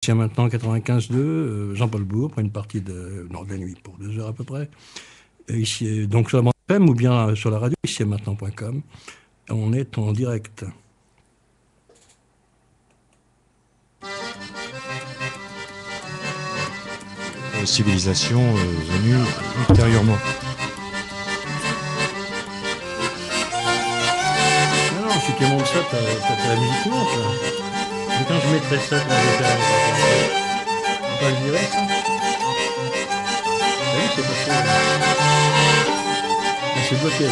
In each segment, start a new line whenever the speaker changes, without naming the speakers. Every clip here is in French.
C'est maintenant 95.2, Jean-Paul Bourg, pour une partie de la nuit, pour 2 heures à peu près. Et ici, donc sur la bande FM ou bien sur la radio, ici maintenant.com. On est en direct.
Civilisation venue ultérieurement.
Non, non, si tu montes ça, t'as la musique qui monte là. Mais quand je mettrai ça, quand je vais faire on va pas le virer ça. Ah oui, c'est passé là. Ah, c'est bloqué là.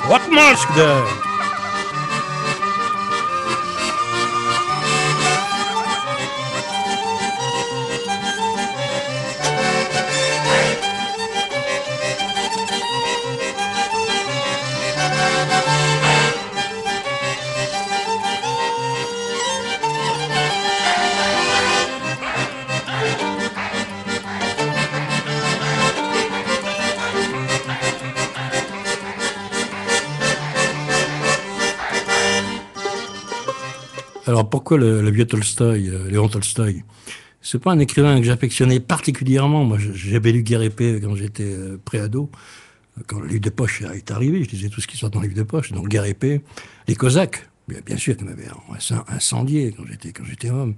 What mask there? Alors pourquoi le vieux Tolstoï, Léon Tolstoï? C'est pas un écrivain que j'affectionnais particulièrement. Moi, j'avais lu Guerre et Paix quand j'étais préado. Quand le livre de poche est arrivé, je lisais tout ce qui sort dans le livre de poche. Donc Guerre et Paix, les Cosaques, bien sûr, qui m'avaient incendié quand j'étais homme.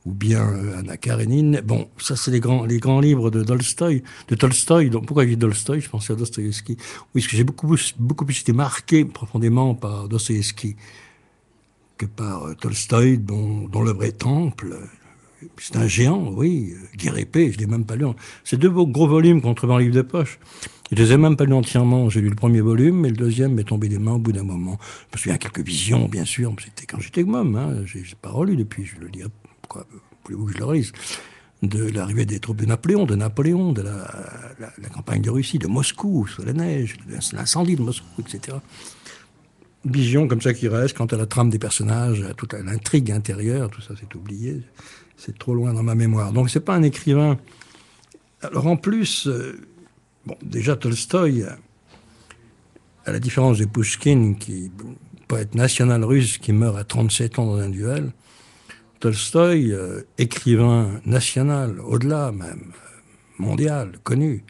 Ou bien Anna Karénine. Bon, ça c'est les grands livres de Tolstoï. Donc pourquoi je dis Tolstoï? Je pensais à Dostoïevski. Oui, parce que j'ai beaucoup plus été marqué profondément par Dostoïevski que par Tolstoï, dont Le Vrai Temple. C'est un géant, oui. Guerre et Paix, je ne l'ai même pas lu. C'est 2 gros volumes qu'on trouve dans le livre de poche. Je ne les ai même pas lus entièrement. J'ai lu le premier volume, mais le deuxième m'est tombé des mains au bout d'un moment. Je me souviens quelques visions, bien sûr. C'était quand j'étais môme. Hein. Je n'ai pas relu depuis. Je le lis. Pourquoi voulez-vous que je le relise? De l'arrivée des troupes de Napoléon, de la campagne de Russie, de Moscou, sous la neige, de l'incendie de Moscou, etc. Vision comme ça qui reste quant à la trame des personnages, à toute l'intrigue intérieure, tout ça c'est oublié. C'est trop loin dans ma mémoire. Donc c'est pas un écrivain. Alors en plus, bon, déjà Tolstoï, à la différence de Pouchkine, poète national russe qui meurt à 37 ans dans un duel, Tolstoï, écrivain national, au-delà même, mondial, connu,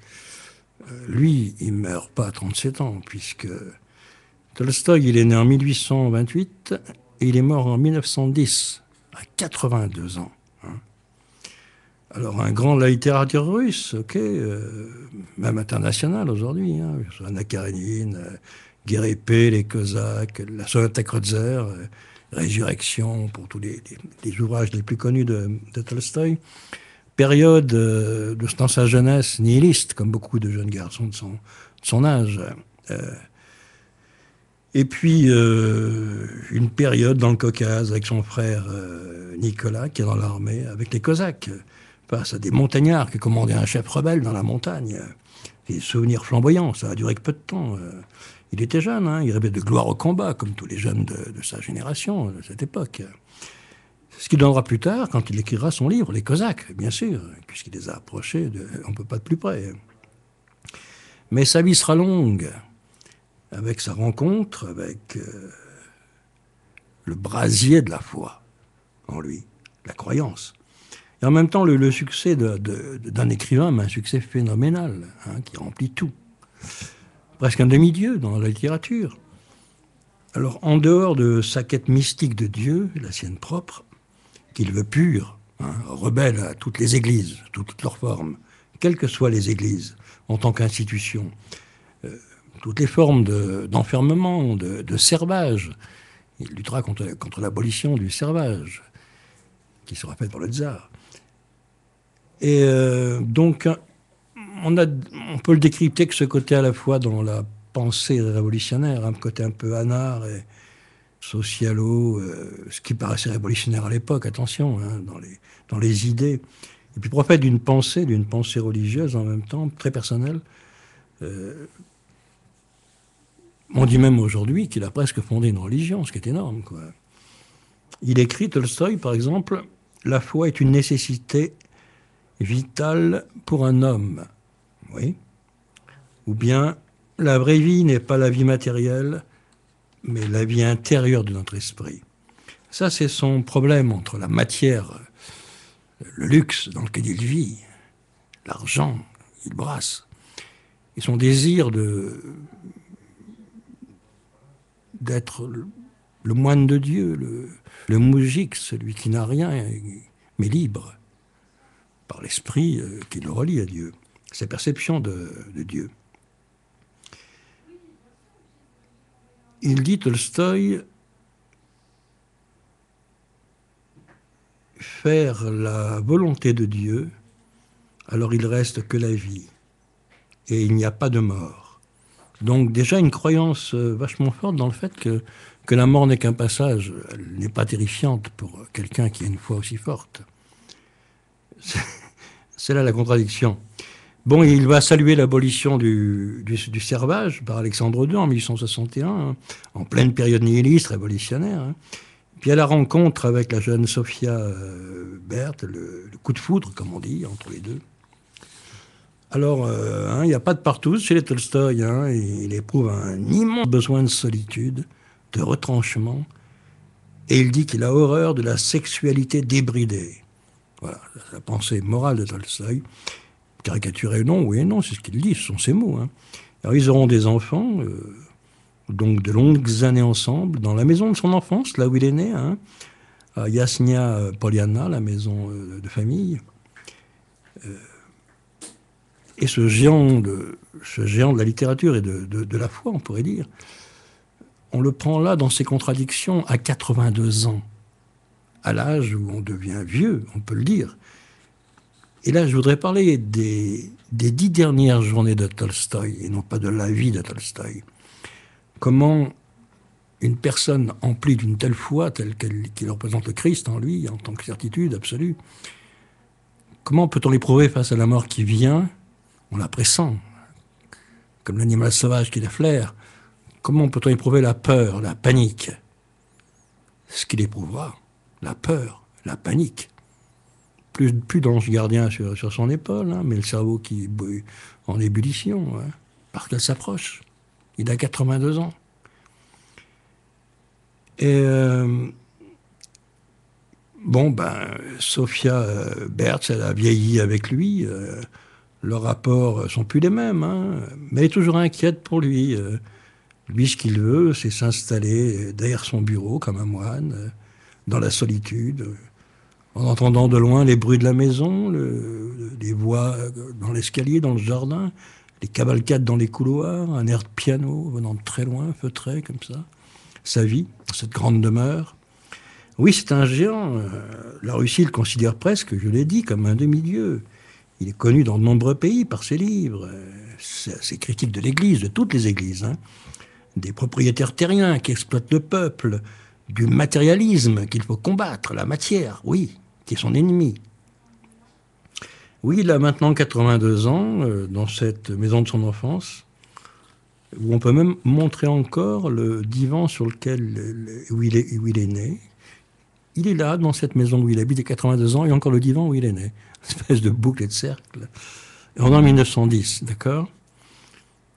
lui, il meurt pas à 37 ans, puisque Tolstoï, il est né en 1828 et il est mort en 1910, à 82 ans. Alors, un grand de la littérature russe, ok, même internationale aujourd'hui, hein, Anna Karénine, Guerre et Paix, les Cosaques, la sonate Kreutzer, Résurrection, pour tous les ouvrages les plus connus de Tolstoï. Période, dans sa jeunesse, nihiliste, comme beaucoup de jeunes garçons de son âge. Et puis, une période dans le Caucase avec son frère Nicolas, qui est dans l'armée, avec les Cosaques, face à des montagnards qui commandaient un chef rebelle dans la montagne. Des souvenirs flamboyants, ça a duré que peu de temps. Il était jeune, hein, il rêvait de gloire au combat, comme tous les jeunes de sa génération, de cette époque. Ce qu'il donnera plus tard, quand il écrira son livre, Les Cosaques, bien sûr, puisqu'il les a approchés, on ne peut pas de plus près. Mais sa vie sera longue, avec sa rencontre avec le brasier de la foi en lui, la croyance. Et en même temps, le succès d'un écrivain, mais un succès phénoménal, hein, qui remplit tout. Presque un demi-dieu dans la littérature. Alors, en dehors de sa quête mystique de Dieu, la sienne propre, qu'il veut pure, hein, rebelle à toutes les églises, toutes leurs formes, quelles que soient les églises, en tant qu'institution, toutes les formes d'enfermement, de servage. Il luttera contre l'abolition du servage, qui sera faite par le tsar. Et donc, on peut le décrypter que ce côté à la fois dans la pensée révolutionnaire, un côté un peu anard et socialo, ce qui paraissait révolutionnaire à l'époque, attention, hein, dans les idées. Et puis prophète d'une pensée religieuse en même temps, très personnelle, On dit même aujourd'hui qu'il a presque fondé une religion, ce qui est énorme, quoi. Il écrit, Tolstoï, par exemple, la foi est une nécessité vitale pour un homme. Oui. Ou bien, la vraie vie n'est pas la vie matérielle, mais la vie intérieure de notre esprit. Ça, c'est son problème entre la matière, le luxe dans lequel il vit, l'argent, il brasse, et son désir d'être le moine de Dieu, le moujik, celui qui n'a rien, mais libre, par l'esprit qui le relie à Dieu, sa perception de Dieu. Il dit, Tolstoï, faire la volonté de Dieu, alors il reste que la vie, et il n'y a pas de mort. Donc déjà une croyance vachement forte dans le fait que la mort n'est qu'un passage, elle n'est pas terrifiante pour quelqu'un qui a une foi aussi forte. C'est là la contradiction. Bon, il va saluer l'abolition du servage par Alexandre II en 1861, hein, en pleine période nihiliste, révolutionnaire. Hein. Puis à la rencontre avec la jeune Sophia Berth, le coup de foudre, comme on dit, entre les deux. Alors, il n'y a pas de partout chez les Tolstoï. Hein, il éprouve un immense besoin de solitude, de retranchement, et il dit qu'il a horreur de la sexualité débridée. Voilà, la pensée morale de Tolstoï. Caricaturé, non, oui et non, c'est ce qu'il dit, ce sont ses mots. Hein. Alors ils auront des enfants, donc de longues années ensemble, dans la maison de son enfance, là où il est né, hein, à Yasnia Poliana, la maison de famille. Et ce géant de la littérature et de la foi, on pourrait dire, on le prend là dans ses contradictions à 82 ans, à l'âge où on devient vieux, on peut le dire. Et là, je voudrais parler des 10 dernières journées de Tolstoï, et non pas de la vie de Tolstoï. Comment une personne emplie d'une telle foi, telle qu'il représente le Christ en lui, en tant que certitude absolue, comment peut-on l'éprouver face à la mort qui vient? On la pressent, comme l'animal sauvage qui la flaire. Comment peut-on éprouver la peur, la panique? Ce qu'il éprouvera, la peur, la panique. Plus d'ange gardien sur son épaule, hein, mais le cerveau qui est en ébullition, hein, parce qu'elle s'approche. Il a 82 ans. Et Sophia Berth, elle a vieilli avec lui. Leurs rapports sont plus les mêmes, hein, mais elle est toujours inquiète pour lui. Lui, ce qu'il veut, c'est s'installer derrière son bureau comme un moine, dans la solitude, en entendant de loin les bruits de la maison, les voix dans l'escalier, dans le jardin, les cavalcades dans les couloirs, un air de piano venant de très loin, feutré comme ça. Sa vie, cette grande demeure. Oui, c'est un géant. La Russie le considère presque, je l'ai dit, comme un demi-dieu. Il est connu dans de nombreux pays par ses livres, ses critiques de l'Église, de toutes les églises. Hein. Des propriétaires terriens qui exploitent le peuple, du matérialisme qu'il faut combattre, la matière, oui, qui est son ennemi. Oui, il a maintenant 82 ans, dans cette maison de son enfance, où on peut même montrer encore le divan sur lequel où il est né. Il est là, dans cette maison où il habite, à 82 ans, et encore le divan où il est né. Une espèce de boucle et de cercle. Et on est en 1910, d'accord?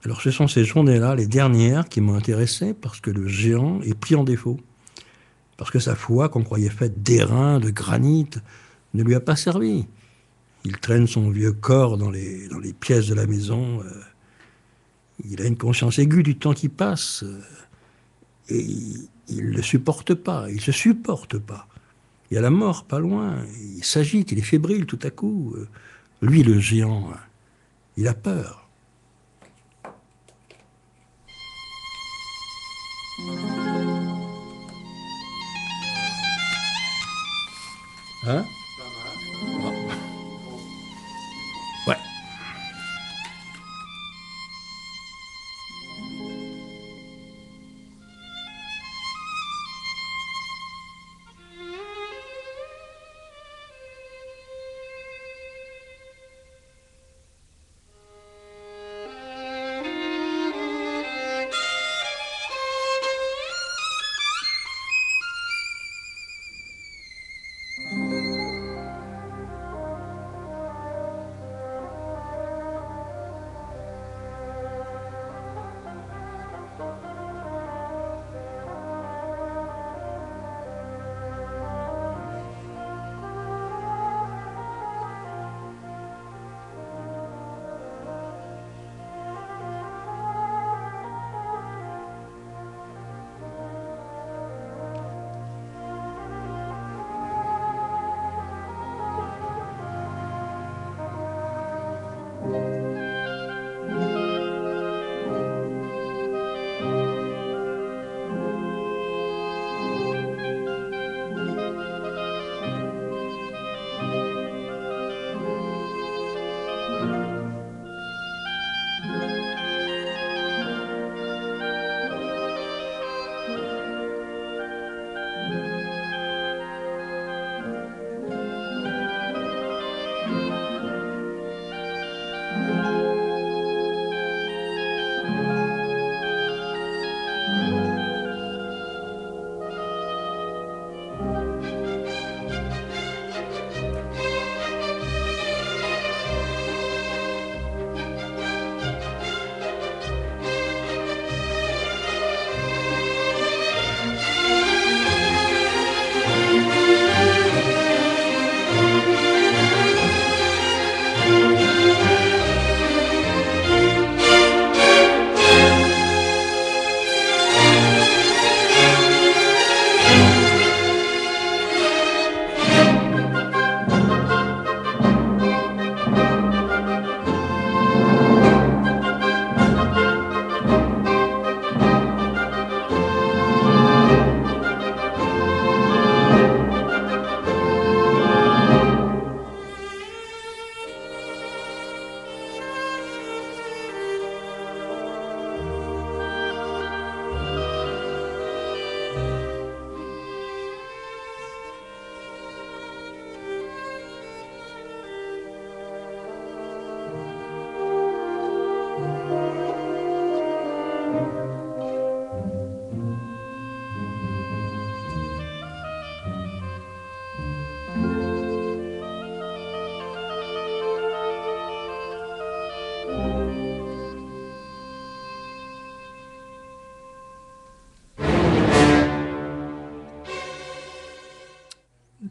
Alors ce sont ces journées-là, les dernières, qui m'ont intéressé, parce que le géant est pris en défaut. Parce que sa foi, qu'on croyait faite d'airain, de granit, ne lui a pas servi. Il traîne son vieux corps dans les pièces de la maison. Il a une conscience aiguë du temps qui passe. Et il ne le supporte pas. Il ne se supporte pas. Il y a la mort pas loin. Il s'agite, il est fébrile tout à coup. Lui, le géant, il a peur. Hein? Ouais.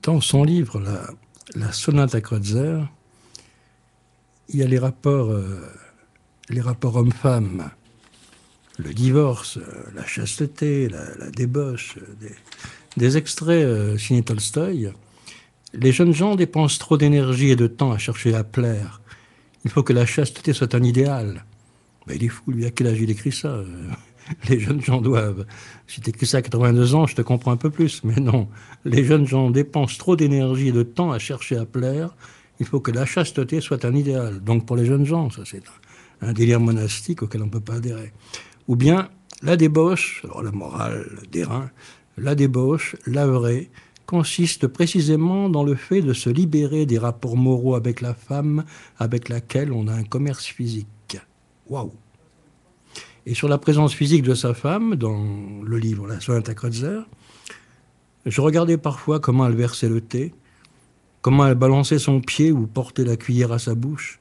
dans son livre, la sonate à Kreutzer, il y a les rapports hommes-femmes, le divorce, la chasteté, la débauche, des extraits signés Tolstoï. Les jeunes gens dépensent trop d'énergie et de temps à chercher à plaire. Il faut que la chasteté soit un idéal. Ben, il est fou, lui, à quel âge il écrit ça Les jeunes gens doivent... Si tu écris ça à 82 ans, je te comprends un peu plus, mais non. Les jeunes gens dépensent trop d'énergie et de temps à chercher à plaire. Il faut que la chasteté soit un idéal. Donc pour les jeunes gens, ça c'est un délire monastique auquel on ne peut pas adhérer. Ou bien la débauche, alors la morale d'airain, la débauche, la vraie, consiste précisément dans le fait de se libérer des rapports moraux avec la femme avec laquelle on a un commerce physique. Waouh! Et sur la présence physique de sa femme, dans le livre La sonate à Kreutzer, je regardais parfois comment elle versait le thé, comment elle balançait son pied ou portait la cuillère à sa bouche,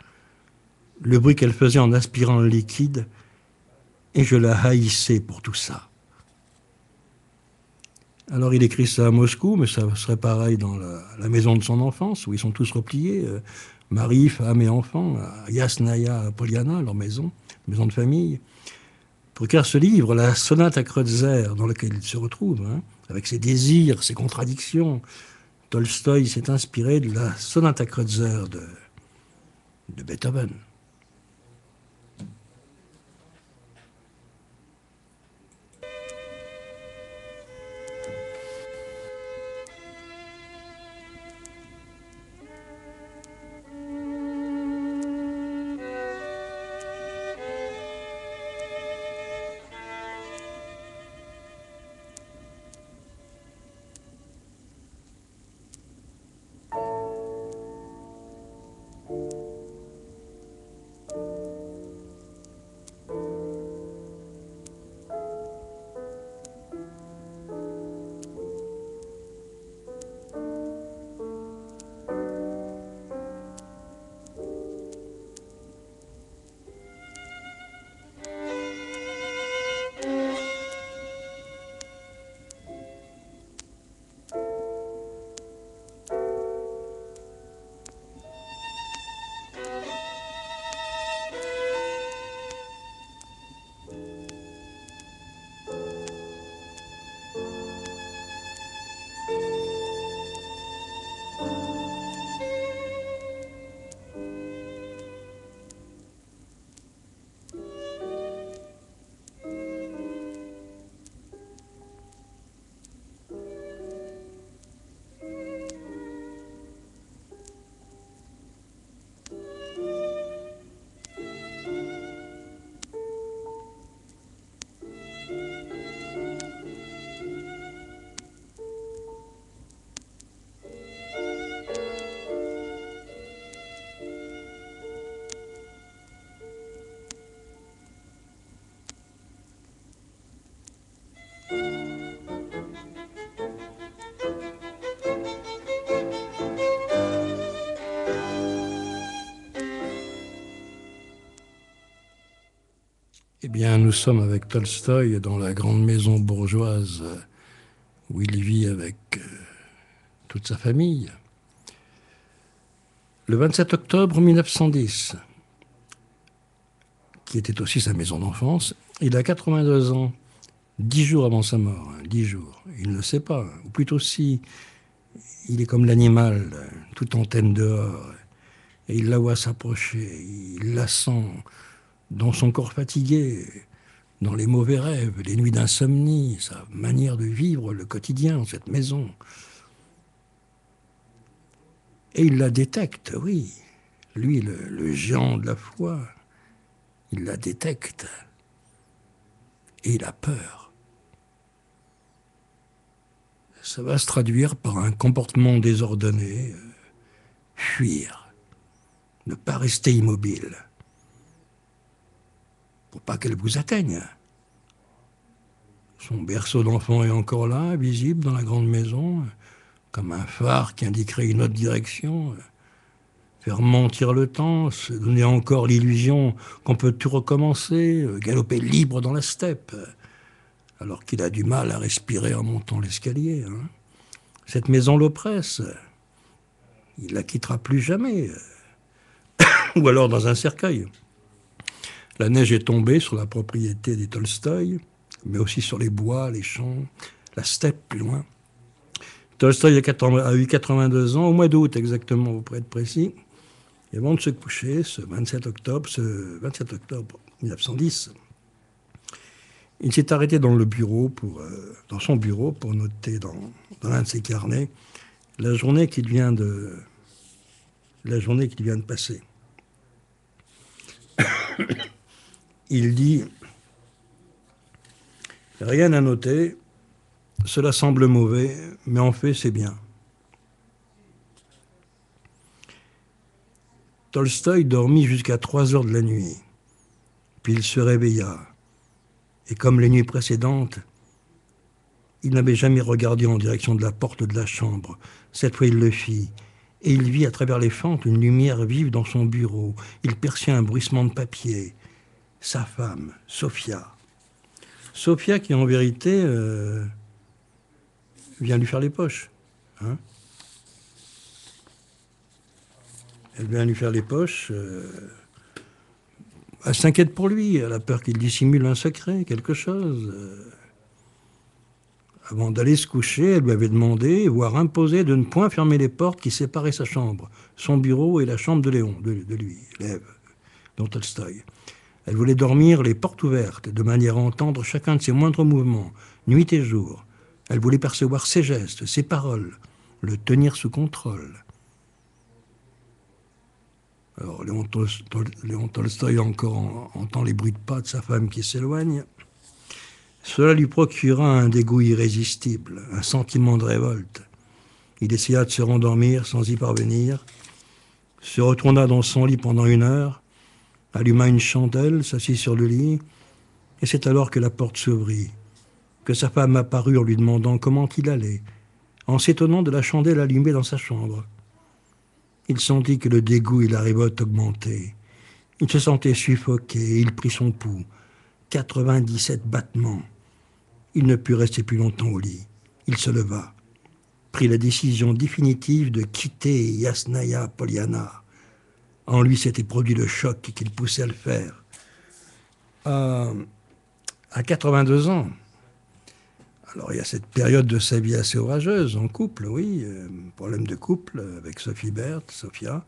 le bruit qu'elle faisait en aspirant le liquide, et je la haïssais pour tout ça. Alors il écrit ça à Moscou, mais ça serait pareil dans la maison de son enfance, où ils sont tous repliés, mari, femme et enfants, à Yasnaya Poliana, leur maison de famille. Pour écrire ce livre, la sonate à Kreutzer, dans lequel il se retrouve, avec ses désirs, ses contradictions, Tolstoï s'est inspiré de la sonate à Kreutzer de Beethoven. Eh bien, nous sommes avec Tolstoï dans la grande maison bourgeoise où il vit avec toute sa famille. Le 27 octobre 1910, qui était aussi sa maison d'enfance, il a 82 ans, 10 jours avant sa mort, 10 jours. Il ne le sait pas, ou plutôt si, il est comme l'animal, toute antenne dehors, et il la voit s'approcher, il la sent dans son corps fatigué, dans les mauvais rêves, les nuits d'insomnie, sa manière de vivre le quotidien, cette maison. Et il la détecte, oui. Lui, le géant de la foi, il la détecte. Et il a peur. Ça va se traduire par un comportement désordonné, fuir, ne pas rester immobile, pour pas qu'elle vous atteigne. Son berceau d'enfant est encore là, visible dans la grande maison, comme un phare qui indiquerait une autre direction. Faire mentir le temps, se donner encore l'illusion qu'on peut tout recommencer, galoper libre dans la steppe, alors qu'il a du mal à respirer en montant l'escalier. Cette maison l'oppresse. Il la quittera plus jamais. Ou alors dans un cercueil. La neige est tombée sur la propriété des Tolstoï, mais aussi sur les bois, les champs, la steppe plus loin. Tolstoï a eu 82 ans, au mois d'août exactement, pour être précis. Et avant de se coucher, ce 27 octobre 1910, il s'est arrêté dans le bureau dans son bureau pour noter dans l'un de ses carnets la journée qu'il vient de passer. Il dit « Rien à noter, cela semble mauvais, mais en fait c'est bien. » Tolstoï dormit jusqu'à 3 heures de la nuit, puis il se réveilla. Et comme les nuits précédentes, il n'avait jamais regardé en direction de la porte de la chambre. Cette fois, il le fit. Et il vit à travers les fentes une lumière vive dans son bureau. Il perçut un bruissement de papier. Sa femme, Sophia. Sophia qui, en vérité, vient lui faire les poches. Hein, elle vient lui faire les poches. Elle s'inquiète pour lui. Elle a peur qu'il dissimule un secret, quelque chose. Avant d'aller se coucher, elle lui avait demandé, voire imposé, de ne point fermer les portes qui séparaient sa chambre, son bureau et la chambre de Léon, de lui, Lev, dont Tolstoï. Elle voulait dormir les portes ouvertes, de manière à entendre chacun de ses moindres mouvements, nuit et jour. Elle voulait percevoir ses gestes, ses paroles, le tenir sous contrôle. Alors, Léon Tolstoï encore entend les bruits de pas de sa femme qui s'éloigne. Cela lui procura un dégoût irrésistible, un sentiment de révolte. Il essaya de se rendormir sans y parvenir, se retourna dans son lit pendant 1 heure, alluma une chandelle, s'assit sur le lit, et c'est alors que la porte s'ouvrit, que sa femme apparut en lui demandant comment il allait, en s'étonnant de la chandelle allumée dans sa chambre. Il sentit que le dégoût et la révolte augmentaient. Il se sentait suffoqué, et il prit son pouls. 97 battements. Il ne put rester plus longtemps au lit. Il se leva, prit la décision définitive de quitter Yasnaya Poliana. En lui s'était produit le choc qui le poussait à le faire. À 82 ans, alors il y a cette période de sa vie assez orageuse, en couple, oui, problème de couple avec Sophie Berthe, Sophia,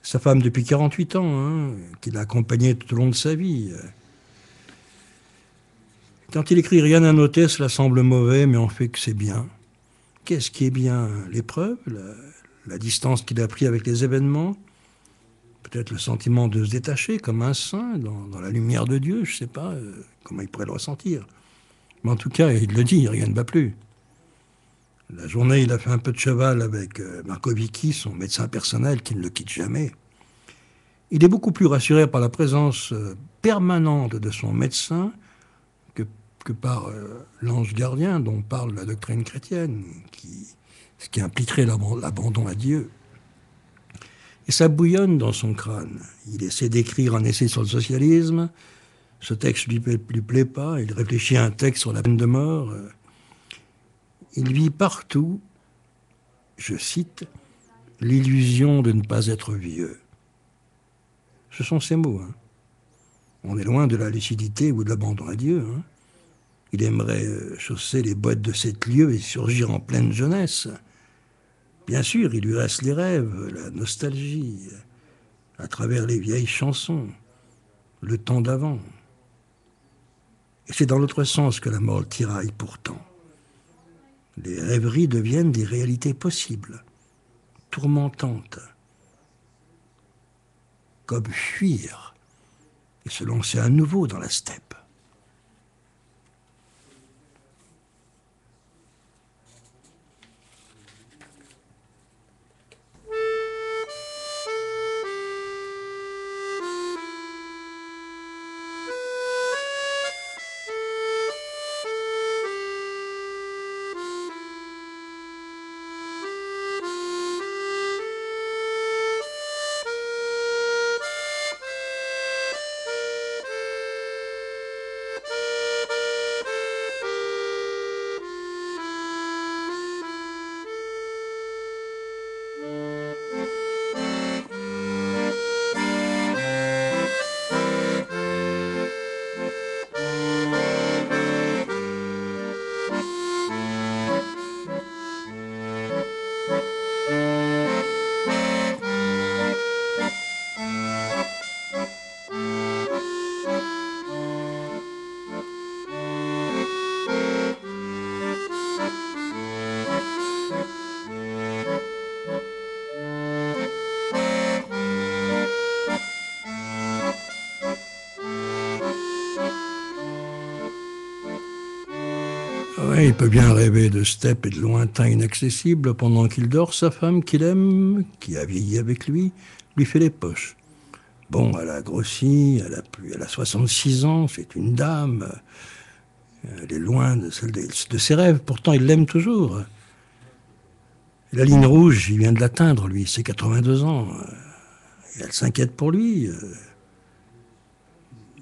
sa femme depuis 48 ans, hein, qui l'a accompagnée tout au long de sa vie. Quand il écrit « Rien à noter », cela semble mauvais, mais en fait que c'est bien. Qu'est-ce qui est bien? L'épreuve, la distance qu'il a pris avec les événements, peut-être le sentiment de se détacher comme un saint dans la lumière de Dieu, je ne sais pas comment il pourrait le ressentir. Mais en tout cas, il le dit, rien ne va plus. La journée, il a fait un peu de cheval avec Markovicki, son médecin personnel, qui ne le quitte jamais. Il est beaucoup plus rassuré par la présence permanente de son médecin que par l'ange gardien dont parle la doctrine chrétienne, ce qui impliquerait l'abandon à Dieu. Et ça bouillonne dans son crâne. Il essaie d'écrire un essai sur le socialisme. Ce texte ne lui plaît pas. Il réfléchit à un texte sur la peine de mort. Il vit partout, je cite, « l'illusion de ne pas être vieux ». Ce sont ses mots. Hein. On est loin de la lucidité ou de l'abandon à Dieu. Hein. Il aimerait chausser les bottes de 7 lieues et surgir en pleine jeunesse. Bien sûr, il lui reste les rêves, la nostalgie, à travers les vieilles chansons, le temps d'avant. Et c'est dans l'autre sens que la mort le tiraille pourtant. Les rêveries deviennent des réalités possibles, tourmentantes, comme fuir et se lancer à nouveau dans la steppe. il peut bien rêver de steppes et de lointains inaccessibles pendant qu'il dort. Sa femme qu'il aime, qui a vieilli avec lui fait les poches. Bon, elle a grossi, elle a 66 ans, c'est une dame. Elle est loin de celle de ses rêves, pourtant il l'aime toujours. Et la ligne rouge, il vient de l'atteindre, lui, c'est 82 ans. Et elle s'inquiète pour lui.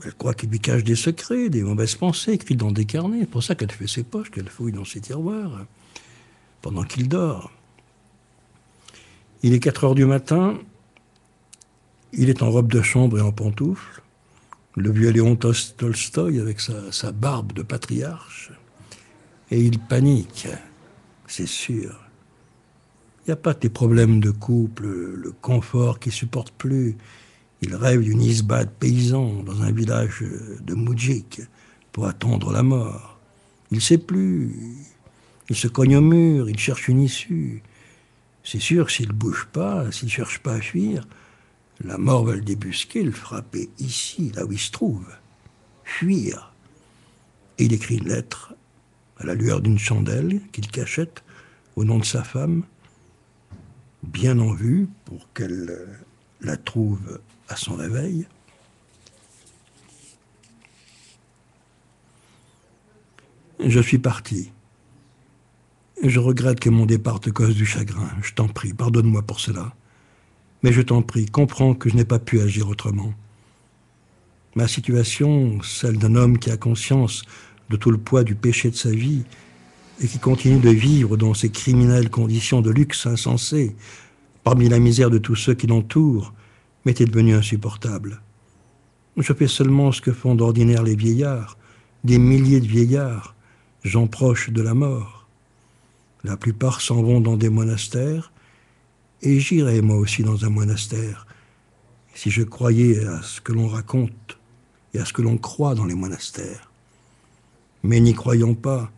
Elle croit qu'il lui cache des secrets, des mauvaises pensées écrites dans des carnets. C'est pour ça qu'elle fait ses poches, qu'elle fouille dans ses tiroirs, pendant qu'il dort. Il est 4 heures du matin, il est en robe de chambre et en pantoufles. Le vieux Léon Tolstoï avec sa barbe de patriarche. Et il panique, c'est sûr. Il n'y a pas tes problèmes de couple, le confort qu'il ne supporte plus. Il rêve d'une isbade paysan dans un village de Moudjik pour attendre la mort. Il ne sait plus. Il se cogne au mur, il cherche une issue. C'est sûr, s'il ne bouge pas, s'il ne cherche pas à fuir, la mort va le débusquer, le frapper ici, là où il se trouve. Fuir. Et il écrit une lettre à la lueur d'une chandelle qu'il cachette au nom de sa femme, bien en vue pour qu'elle la trouve à son réveil. Je suis parti. Je regrette que mon départ te cause du chagrin. Je t'en prie, pardonne-moi pour cela. Mais je t'en prie, comprends que je n'ai pas pu agir autrement. Ma situation, celle d'un homme qui a conscience de tout le poids du péché de sa vie et qui continue de vivre dans ces criminelles conditions de luxe insensé, parmi la misère de tous ceux qui l'entourent, m'était devenue insupportable. Je fais seulement ce que font d'ordinaire les vieillards, des milliers de vieillards, gens proches de la mort. La plupart s'en vont dans des monastères, et j'irai moi aussi dans un monastère, si je croyais à ce que l'on raconte et à ce que l'on croit dans les monastères. Mais n'y croyant pas,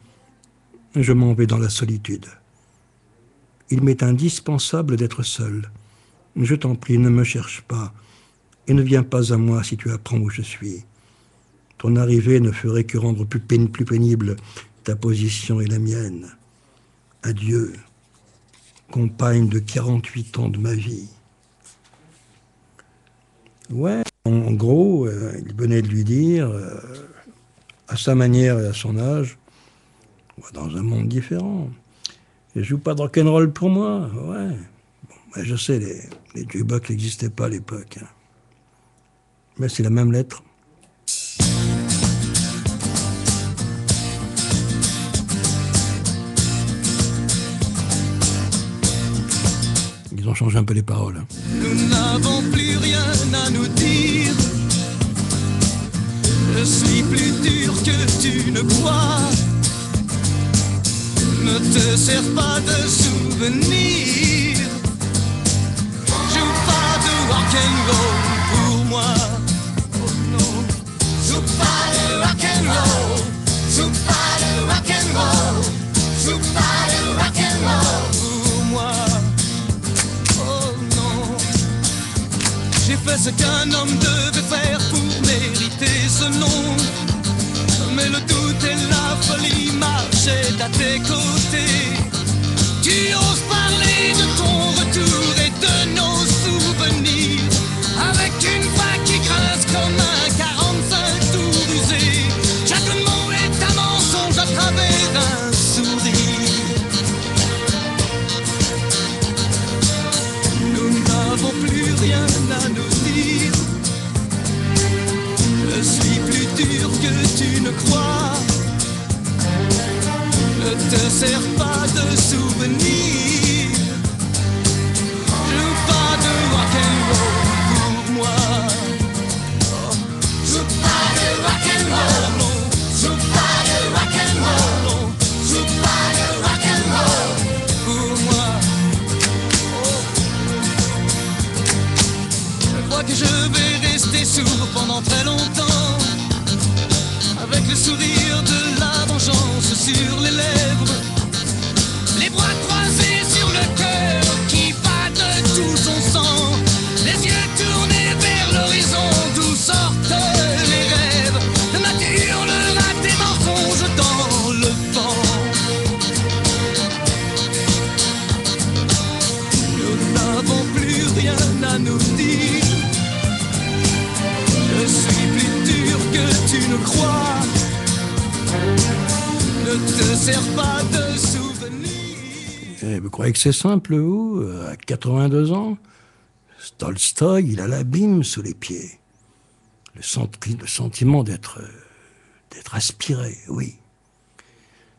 je m'en vais dans la solitude. Il m'est indispensable d'être seul. Je t'en prie, ne me cherche pas, et ne viens pas à moi si tu apprends où je suis. Ton arrivée ne ferait que rendre plus pénible ta position et la mienne. Adieu, compagne de 48 ans de ma vie. Ouais, en gros, il venait de lui dire, à sa manière et à son âge, dans un monde différent. Je joue pas de rock'n'roll pour moi, ouais. Bon, ben je sais, les jukebox n'existaient pas à l'époque. Hein. Mais c'est la même lettre. Ils ont changé un peu les paroles. Hein.
Nous n'avons plus rien à nous dire. Je suis plus dur que tu ne crois. Ne te sers pas de souvenirs. Joue pas de rock'n'roll pour moi. Oh non. Joue pas de rock'n'roll. Joue pas de rock'n'roll. Joue pas de rock'n'roll pour moi. Oh non. J'ai fait ce qu'un homme devait faire pour mériter ce nom. Mais le doute et la folie marchaient à tes côtés. Tu oses parler de ton retour et de nos souvenirs, avec une voix qui grince comme un 45 tout usé. Chaque mot est un mensonge à travers un sourire. Nous n'avons plus rien à nous dire. Je suis plus dur que tu ne crois. Ne te sers pas de
Et vous croyez que c'est simple, vous? À 82 ans, Tolstoï, il a l'abîme sous les pieds. Le sentiment d'être aspiré, oui.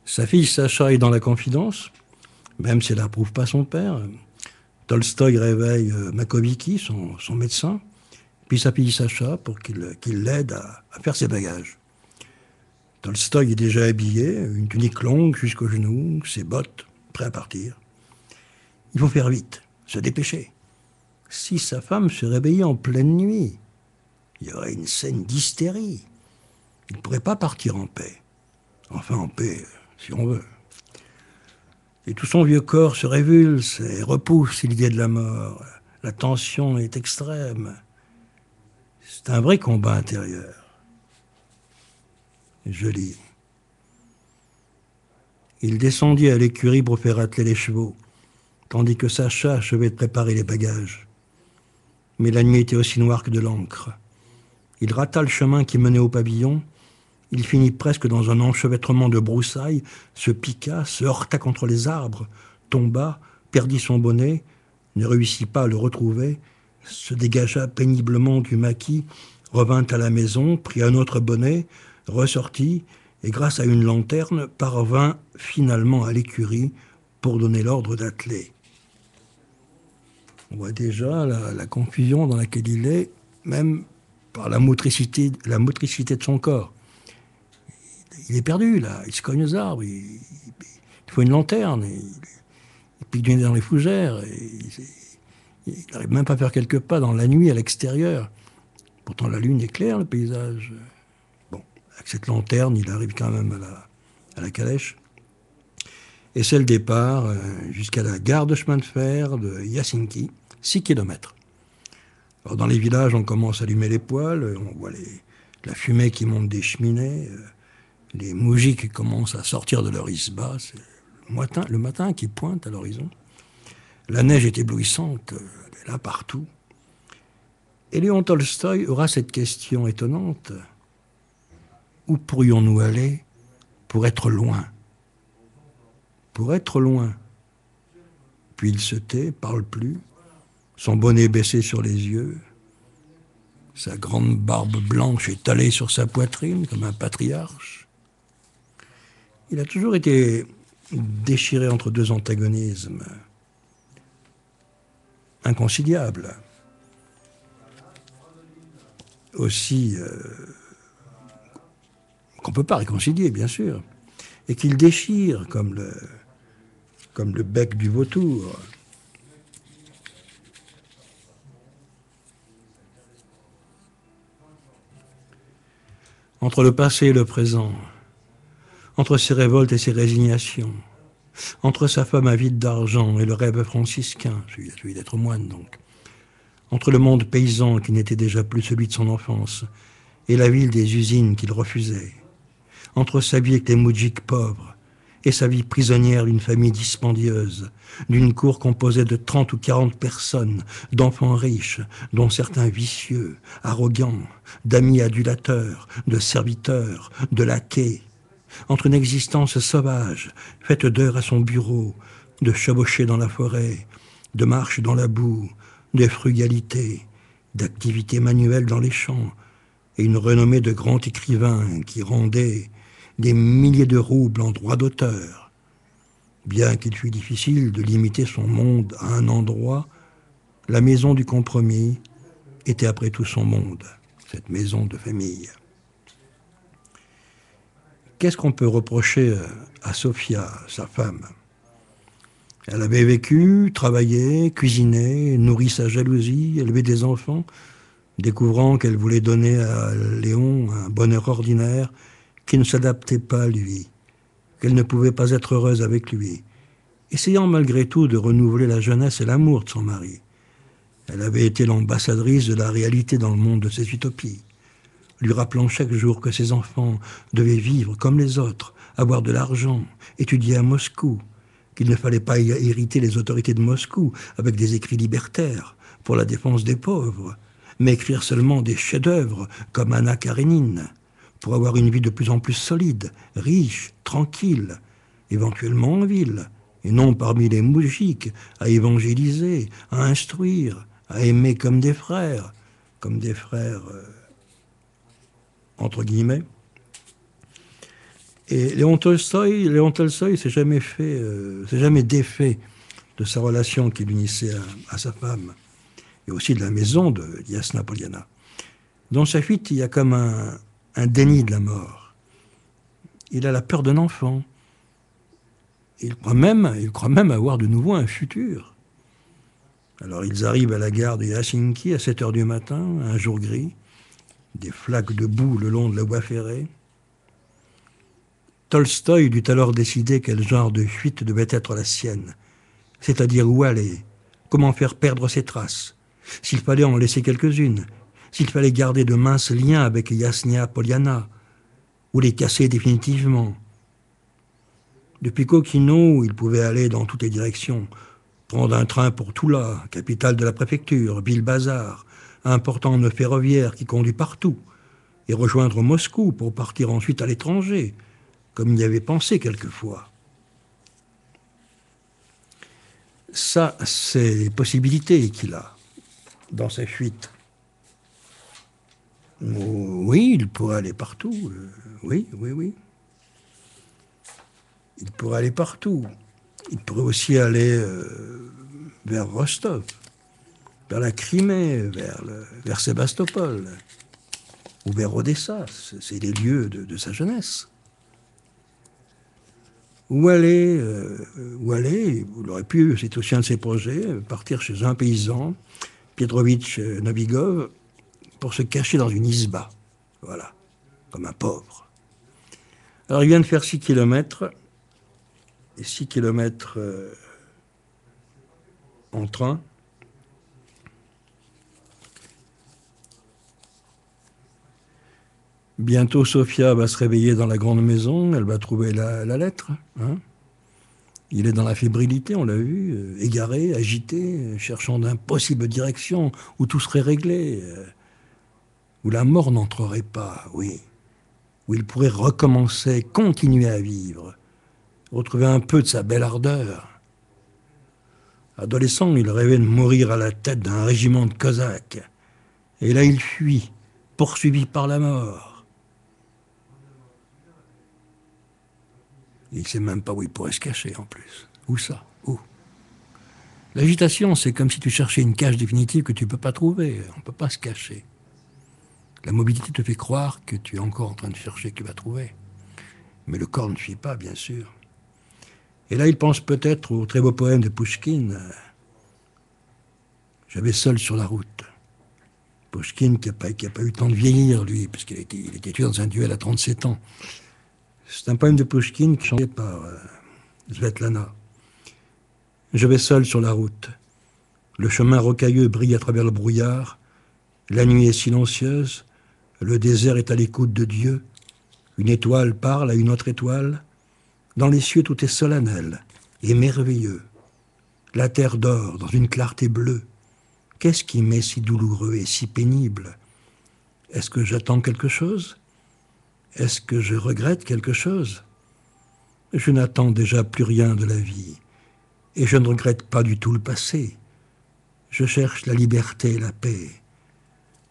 Sa fille Sacha est dans la confidence, même si elle n'approuve pas son père. Tolstoï réveille Makovicki, son médecin, puis sa fille Sacha pour qu'il l'aide à faire ses bagages. Tolstoï est déjà habillé, une tunique longue jusqu'aux genoux, ses bottes, prêt à partir. Il faut faire vite, se dépêcher. Si sa femme se réveillait en pleine nuit, il y aurait une scène d'hystérie. Il ne pourrait pas partir en paix. Enfin, en paix, si on veut. Et tout son vieux corps se révulse et repousse l'idée de la mort. La tension est extrême. C'est un vrai combat intérieur. Je lis. Il descendit à l'écurie pour faire atteler les chevaux, tandis que Sacha achevait de préparer les bagages. Mais la nuit était aussi noire que de l'encre. Il rata le chemin qui menait au pavillon. Il finit presque dans un enchevêtrement de broussailles, se piqua, se heurta contre les arbres, tomba, perdit son bonnet, ne réussit pas à le retrouver, se dégagea péniblement du maquis, revint à la maison, prit un autre bonnet, ressortit et, grâce à une lanterne, parvint finalement à l'écurie pour donner l'ordre d'atteler. On voit déjà la confusion dans laquelle il est, même par la motricité de son corps. Il est perdu, là. Il se cogne aux arbres. Il faut une lanterne. Il pique du nez dans les fougères. Il n'arrive même pas à faire quelques pas dans la nuit à l'extérieur. Pourtant, la lune est claire, le paysage. Bon, avec cette lanterne, il arrive quand même à la calèche. Et c'est le départ jusqu'à la gare de chemin de fer de Helsinki, 6 kilomètres. Alors, dans les villages, on commence à allumer les poêles. On voit la fumée qui monte des cheminées. Les moujiks commencent à sortir de leur isba, c'est le matin qui pointe à l'horizon. La neige est éblouissante, elle est là partout. Et Léon Tolstoï aura cette question étonnante. Où pourrions-nous aller pour être loin? Pour être loin. Puis il se tait, parle plus, son bonnet baissé sur les yeux, sa grande barbe blanche étalée sur sa poitrine comme un patriarche. Il a toujours été déchiré entre deux antagonismes inconciliables. Aussi, qu'on ne peut pas réconcilier, bien sûr, et qu'il déchire comme le bec du vautour. Entre le passé et le présent, entre ses révoltes et ses résignations, entre sa femme avide d'argent et le rêve franciscain, celui d'être moine donc, entre le monde paysan qui n'était déjà plus celui de son enfance et la ville des usines qu'il refusait, entre sa vie avec les moudjiks pauvres et sa vie prisonnière d'une famille dispendieuse, d'une cour composée de 30 ou 40 personnes, d'enfants riches, dont certains vicieux, arrogants, d'amis adulateurs, de serviteurs, de laquais, entre une existence sauvage, faite d'heures à son bureau, de chevauchées dans la forêt, de marches dans la boue, de frugalité, d'activités manuelles dans les champs, et une renommée de grand écrivain qui rendait des milliers de roubles en droit d'auteur. Bien qu'il fût difficile de limiter son monde à un endroit, la maison du compromis était après tout son monde, cette maison de famille. Qu'est-ce qu'on peut reprocher à Sofia, sa femme? Elle avait vécu, travaillé, cuisiné, nourri sa jalousie, élevé des enfants, découvrant qu'elle voulait donner à Léon un bonheur ordinaire qui ne s'adaptait pas à lui, qu'elle ne pouvait pas être heureuse avec lui, essayant malgré tout de renouveler la jeunesse et l'amour de son mari. Elle avait été l'ambassadrice de la réalité dans le monde de ses utopies, lui rappelant chaque jour que ses enfants devaient vivre comme les autres, avoir de l'argent, étudier à Moscou, qu'il ne fallait pas hériter les autorités de Moscou avec des écrits libertaires pour la défense des pauvres, mais écrire seulement des chefs-d'œuvre comme Anna Karénine, pour avoir une vie de plus en plus solide, riche, tranquille, éventuellement en ville, et non parmi les moujiks, à évangéliser, à instruire, à aimer comme des frères entre guillemets. Et Léon Tolstoï s'est jamais défait de sa relation qui l'unissait à sa femme, et aussi de la maison de Jasna Poliana. Dans sa fuite, il y a comme un déni de la mort. Il a la peur d'un enfant. Il croit même avoir de nouveau un futur. Alors ils arrivent à la gare de Helsinki à 7 heures du matin, un jour gris, des flaques de boue le long de la voie ferrée. Tolstoï dut alors décider quel genre de fuite devait être la sienne, c'est-à-dire où aller, comment faire perdre ses traces, s'il fallait en laisser quelques-unes, s'il fallait garder de minces liens avec Jasna Poliana, ou les casser définitivement. Depuis Kokino, il pouvait aller dans toutes les directions, prendre un train pour Toula, capitale de la préfecture, ville-bazar, important nœud ferroviaire qui conduit partout, et rejoindre Moscou pour partir ensuite à l'étranger, comme il y avait pensé quelquefois. Ça, c'est les possibilités qu'il a dans sa fuite. Oui, il pourrait aller partout. Oui. Il pourrait aller partout. Il pourrait aussi aller vers Rostov, vers la Crimée, vers Sébastopol, ou vers Odessa. C'est les lieux de sa jeunesse. Où aller, il aurait pu, c'est aussi un de ses projets, partir chez un paysan, Pietrovitch Novigov, pour se cacher dans une isba. Voilà, comme un pauvre. Alors il vient de faire 6 kilomètres, et 6 kilomètres en train. Bientôt, Sofia va se réveiller dans la grande maison, elle va trouver la lettre. Hein. Il est dans la fébrilité, on l'a vu, égaré, agité, cherchant d'impossibles directions, où tout serait réglé, où la mort n'entrerait pas, oui, où il pourrait recommencer, continuer à vivre, retrouver un peu de sa belle ardeur. Adolescent, il rêvait de mourir à la tête d'un régiment de Cosaques. Et là, il fuit, poursuivi par la mort. Il ne sait même pas où il pourrait se cacher, en plus. Où ça? Où? L'agitation, c'est comme si tu cherchais une cage définitive que tu ne peux pas trouver. On ne peut pas se cacher. La mobilité te fait croire que tu es encore en train de chercher, que tu vas trouver. Mais le corps ne suit pas, bien sûr. Et là, il pense peut-être au très beau poème de Pouchkine, « J'avais seul sur la route ». Pouchkine qui n'a pas eu le temps de vieillir, lui, puisqu'il était tué dans un duel à 37 ans. C'est un poème de Pouchkine chanté par Svetlana. « Je vais seul sur la route. Le chemin rocailleux brille à travers le brouillard. La nuit est silencieuse. Le désert est à l'écoute de Dieu. Une étoile parle à une autre étoile. Dans les cieux, tout est solennel et merveilleux. La terre dort dans une clarté bleue. Qu'est-ce qui m'est si douloureux et si pénible? Est-ce que j'attends quelque chose? Est-ce que je regrette quelque chose? Je n'attends déjà plus rien de la vie, et je ne regrette pas du tout le passé. Je cherche la liberté et la paix.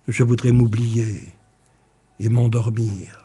Je voudrais m'oublier et m'endormir.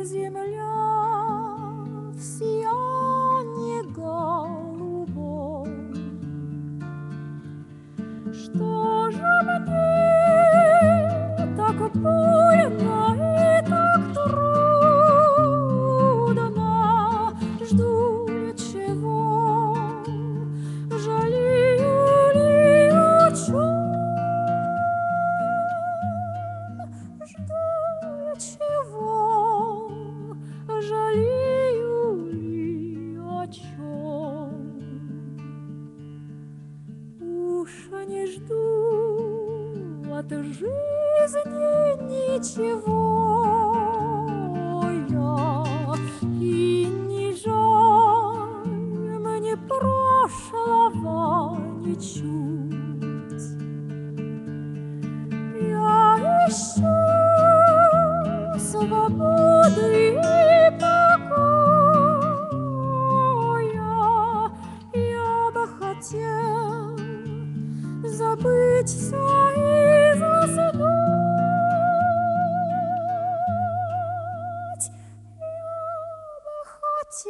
Земля в сиянии. нет жизни ничего, и не жаль мне прошлого ничуть. Я ищу свободы и покоя, я бы хотел забыться и заснуть. Я бы хотел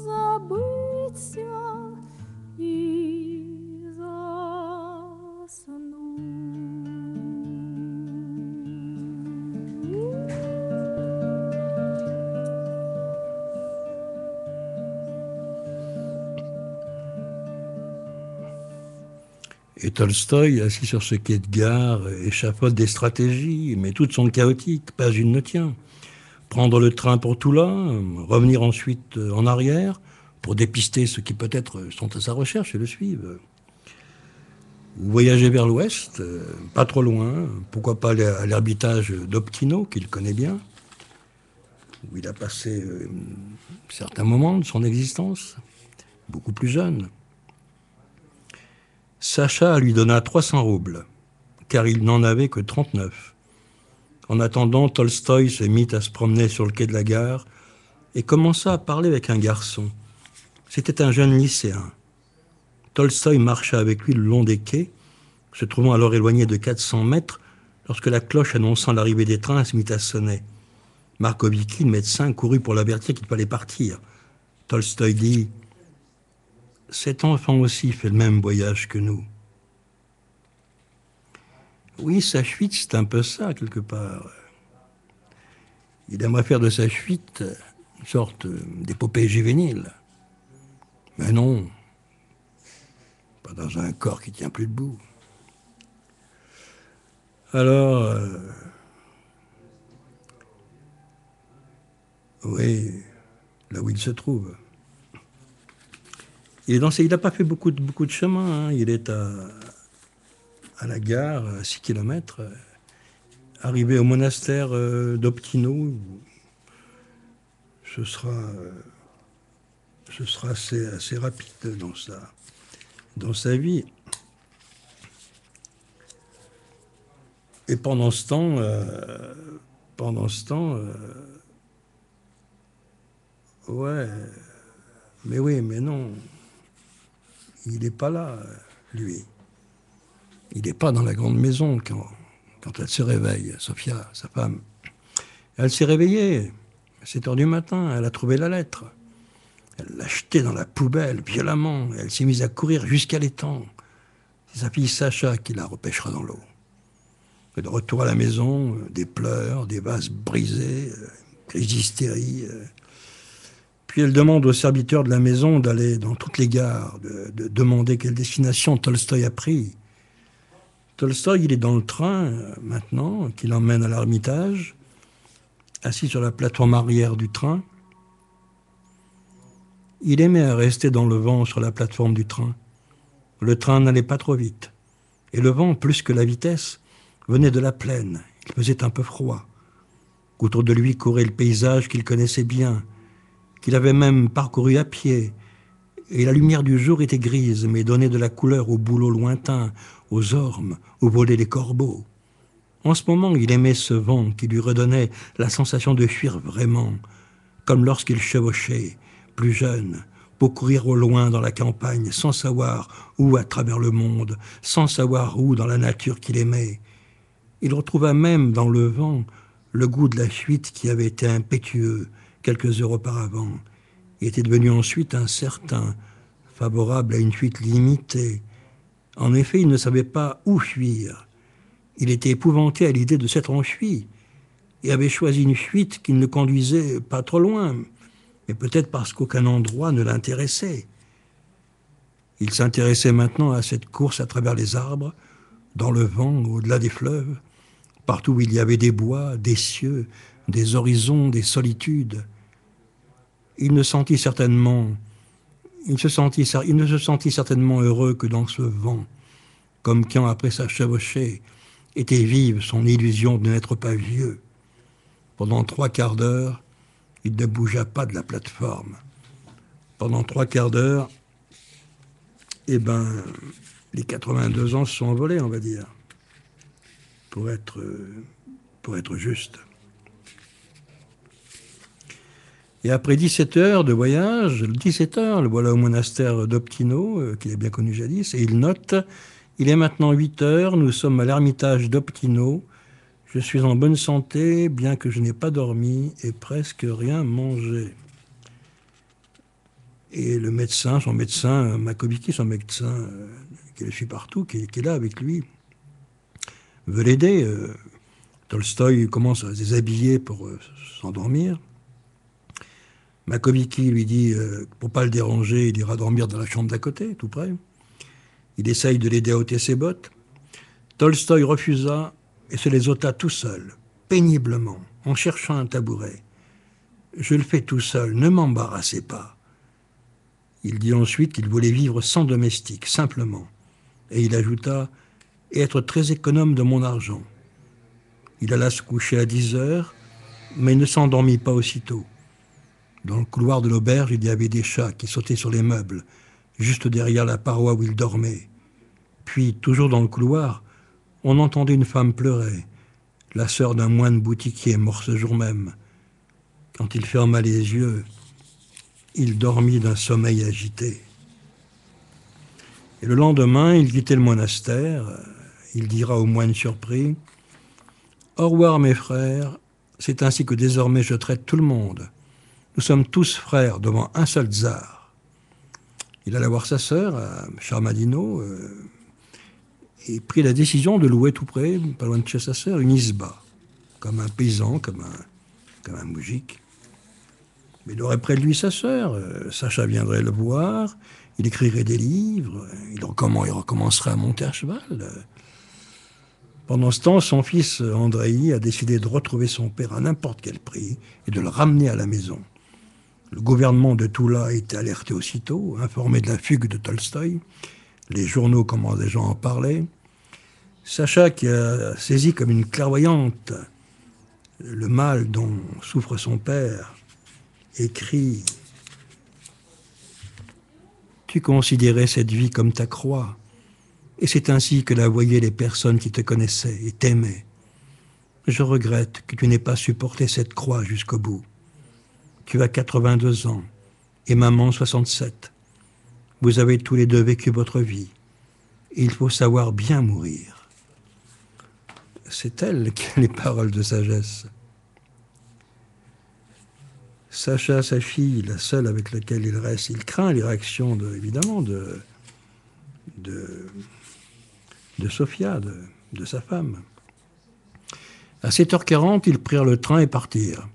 забыться и заснуть.
Et Tolstoï, assis sur ce quai de gare, échafaude des stratégies, mais toutes sont chaotiques, pas une ne tient. Prendre le train pour Toula, revenir ensuite en arrière, pour dépister ceux qui peut-être sont à sa recherche et le suivent. Voyager vers l'ouest, pas trop loin, pourquoi pas aller à l'ermitage d'Optino, qu'il connaît bien, où il a passé certains moments de son existence, beaucoup plus jeune. Sacha lui donna 300 roubles, car il n'en avait que 39. En attendant, Tolstoï se mit à se promener sur le quai de la gare et commença à parler avec un garçon. C'était un jeune lycéen. Tolstoï marcha avec lui le long des quais, se trouvant alors éloigné de 400 mètres, lorsque la cloche annonçant l'arrivée des trains se mit à sonner. Markovitsky, le médecin, courut pour l'avertir qu'il fallait partir. Tolstoï dit « Cet enfant aussi fait le même voyage que nous. » Oui, sa fuite, c'est un peu ça, quelque part. Il aimerait faire de sa fuite une sorte d'épopée juvénile. Mais non, pas dans un corps qui tient plus debout. Alors, oui, là où il se trouve. Il n'a pas fait beaucoup de chemin. Hein. Il est à la gare, à 6 km, arrivé au monastère d'Optino. Ce sera assez rapide dans sa vie. Et pendant ce temps, ouais, mais oui, mais non, il n'est pas là, lui. Il n'est pas dans la grande maison quand elle se réveille, Sofia, sa femme. Elle s'est réveillée à 7 heures du matin, elle a trouvé la lettre. Elle l'a jetée dans la poubelle violemment, et elle s'est mise à courir jusqu'à l'étang. C'est sa fille Sacha qui la repêchera dans l'eau. Et de retour à la maison, des pleurs, des vases brisés, crise d'hystérie. Puis elle demande au serviteur de la maison d'aller dans toutes les gares, de demander quelle destination Tolstoï a pris. Tolstoï, il est dans le train, maintenant, qui l'emmène à l'Ermitage, assis sur la plateforme arrière du train. Il aimait à rester dans le vent sur la plateforme du train. Le train n'allait pas trop vite. Et le vent, plus que la vitesse, venait de la plaine. Il faisait un peu froid. Autour de lui courait le paysage qu'il connaissait bien, qu'il avait même parcouru à pied. Et la lumière du jour était grise, mais donnait de la couleur aux bouleaux lointains, aux ormes, où volaient les corbeaux. En ce moment, il aimait ce vent qui lui redonnait la sensation de fuir vraiment, comme lorsqu'il chevauchait, plus jeune, pour courir au loin dans la campagne, sans savoir où à travers le monde, sans savoir où dans la nature qu'il aimait. Il retrouva même dans le vent le goût de la fuite qui avait été impétueux quelques heures auparavant, et était devenu ensuite incertain, favorable à une fuite limitée. En effet, il ne savait pas où fuir. Il était épouvanté à l'idée de s'être enfui, et avait choisi une fuite qui ne le conduisait pas trop loin, mais peut-être parce qu'aucun endroit ne l'intéressait. Il s'intéressait maintenant à cette course à travers les arbres, dans le vent, au-delà des fleuves, partout où il y avait des bois, des cieux, des horizons, des solitudes. Il ne se sentit certainement heureux que dans ce vent, comme quand, après sa chevauchée, était vive son illusion de n'être pas vieux. Pendant 3/4 d'heure, il ne bougea pas de la plateforme. Pendant 3/4 d'heure, eh ben, les 82 ans se sont envolés, on va dire, pour être juste. Et après 17 heures de voyage, 17 heures, le voilà au monastère d'Optino, qu'il a bien connu jadis, et il note « Il est maintenant 8 heures, nous sommes à l'ermitage d'Optino, je suis en bonne santé, bien que je n'ai pas dormi et presque rien mangé. » Et le médecin, son médecin, Makobiki, son médecin, qui le suit partout, qui est là avec lui, veut l'aider. Tolstoï commence à se déshabiller pour s'endormir. Makobiki lui dit, pour ne pas le déranger, il ira dormir dans la chambre d'à côté, tout près. Il essaye de l'aider à ôter ses bottes. Tolstoï refusa et se les ôta tout seul, péniblement, en cherchant un tabouret. « Je le fais tout seul, ne m'embarrassez pas. » Il dit ensuite qu'il voulait vivre sans domestique, simplement. Et il ajouta « et être très économe de mon argent ». Il alla se coucher à 10 heures, mais il ne s'endormit pas aussitôt. Dans le couloir de l'auberge, il y avait des chats qui sautaient sur les meubles, juste derrière la paroi où il dormait. Puis, toujours dans le couloir, on entendait une femme pleurer, la sœur d'un moine boutiquier mort ce jour même. Quand il ferma les yeux, il dormit d'un sommeil agité. Et le lendemain, il quittait le monastère. Il dira aux moines surpris « Au revoir mes frères, c'est ainsi que désormais je traite tout le monde. Nous sommes tous frères devant un seul tsar. » Il alla voir sa sœur, à Charmadino, et prit la décision de louer tout près, pas loin de chez sa sœur, une isba, comme un paysan, comme un moujik. Mais il aurait près de lui sa sœur. Sacha viendrait le voir, il écrirait des livres, il recommencerait à monter à cheval. Pendant ce temps, son fils Andreï a décidé de retrouver son père à n'importe quel prix et de le ramener à la maison. Le gouvernement de Toula a été alerté aussitôt, informé de la fugue de Tolstoï. Les journaux commencent déjà à en parler. Sacha, qui a saisi comme une clairvoyante le mal dont souffre son père, écrit « Tu considérais cette vie comme ta croix, et c'est ainsi que la voyaient les personnes qui te connaissaient et t'aimaient. Je regrette que tu n'aies pas supporté cette croix jusqu'au bout. Tu as 82 ans, et maman 67. Vous avez tous les deux vécu votre vie, et il faut savoir bien mourir. » C'est elle qui a les paroles de sagesse. Sacha, sa fille, la seule avec laquelle il reste, il craint les réactions, évidemment, de Sofia, de sa femme. À 7h40, ils prirent le train et partirent.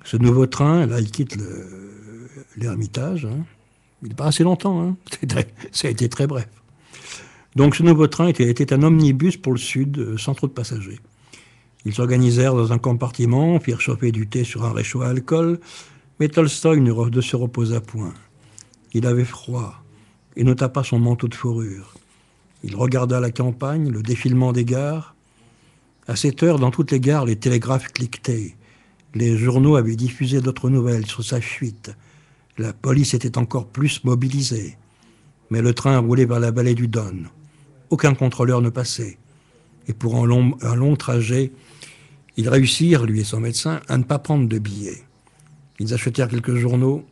Ce nouveau train, là, il quitte l'Ermitage. Hein. Il n'est pas assez longtemps. Hein. Ça a été très bref. Donc ce nouveau train était un omnibus pour le sud, sans trop de passagers. Ils s'organisèrent dans un compartiment, firent chauffer du thé sur un réchaud à alcool, mais Tolstoï ne se reposa point. Il avait froid et n'ôta pas son manteau de fourrure. Il regarda la campagne, le défilement des gares. À cette heure, dans toutes les gares, les télégraphes cliquetaient. Les journaux avaient diffusé d'autres nouvelles sur sa fuite. La police était encore plus mobilisée. Mais le train roulait vers la vallée du Don. Aucun contrôleur ne passait. Et pour un long trajet, ils réussirent, lui et son médecin, à ne pas prendre de billets. Ils achetèrent quelques journaux.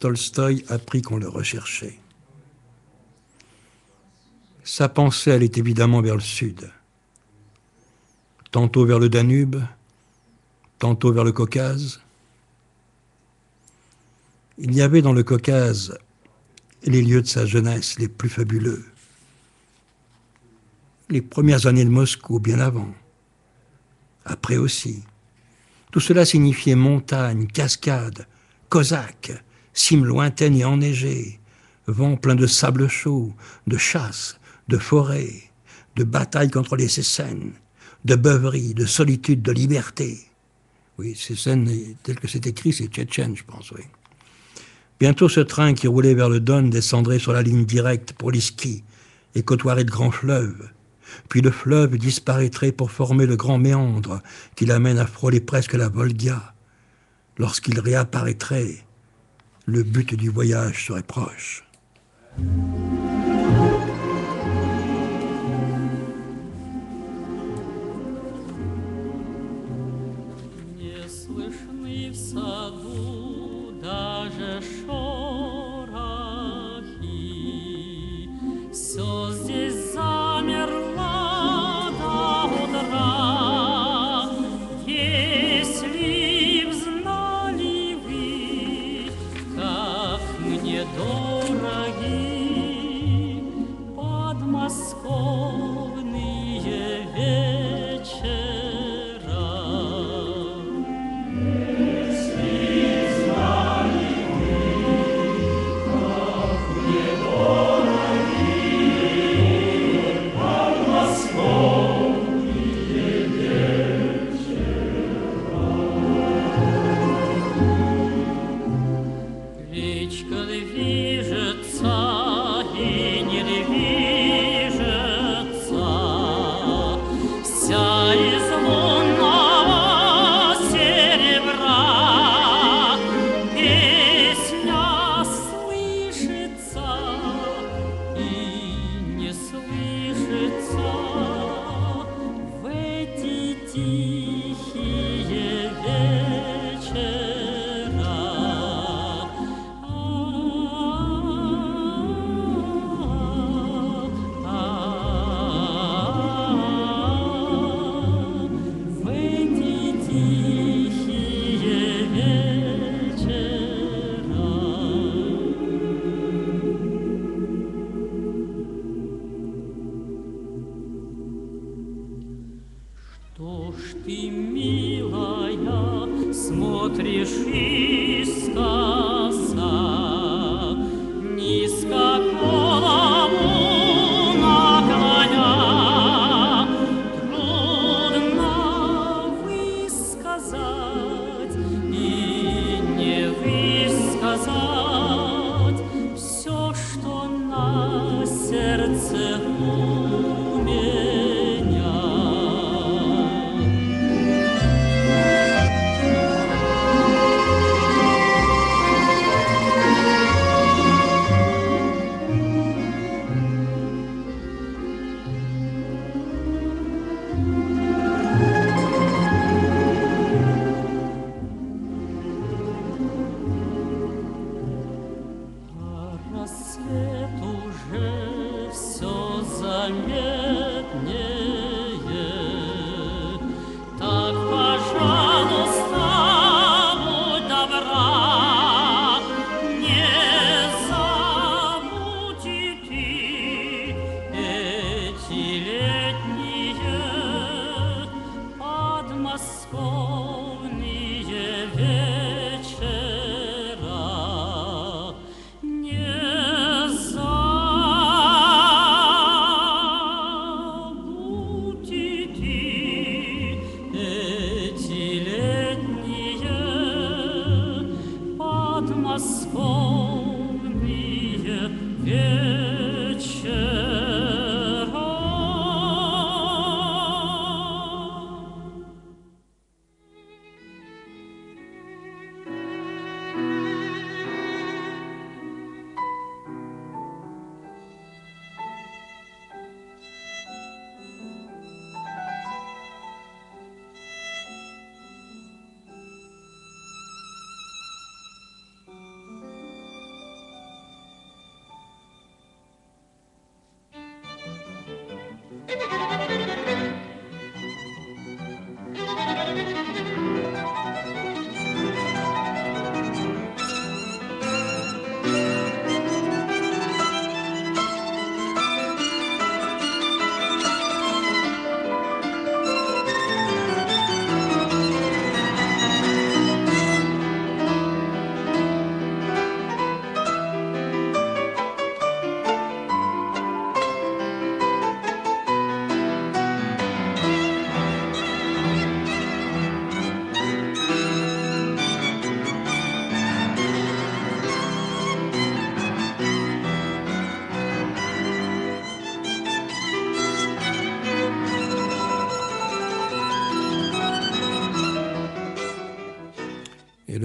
Tolstoï apprit qu'on le recherchait. Sa pensée allait évidemment vers le sud. Tantôt vers le Danube, tantôt vers le Caucase. Il y avait dans le Caucase les lieux de sa jeunesse les plus fabuleux. Les premières années de Moscou, bien avant. Après aussi. Tout cela signifiait montagne, cascade, cosaques, cimes lointaines et enneigées, vent plein de sable chaud, de chasse, de forêt, de bataille contre les Cécènes, de beuverie, de solitude, de liberté. Oui, Cécènes, tel que c'est écrit, c'est tchétchène, je pense, oui. Bientôt, ce train qui roulait vers le Don descendrait sur la ligne directe pour les skis et côtoierait de grands fleuves. Puis le fleuve disparaîtrait pour former le grand méandre qui l'amène à frôler presque la Volga. Lorsqu'il réapparaîtrait, le but du voyage serait proche.
Не слышны в саду даже шорохи. Все здесь замерло до утра. Если б знали вы, как мне дороги подмосковные вечера. Речка движется и не движется, вся из лунного серебра. Песня слышится и не слышится в эти тихие вечера. В эти тихие вечера. Что ж ты, милая, смотришь искоса, низко голову наклоня? Трудно высказать и не высказать все, что на сердце у меня. А рассвет уже все заметнее. Так, пожалуйста, будь добра, не забудь и ты эти летние подмосковные вечера. Не забудь и ты эти летние подмосковные вечера.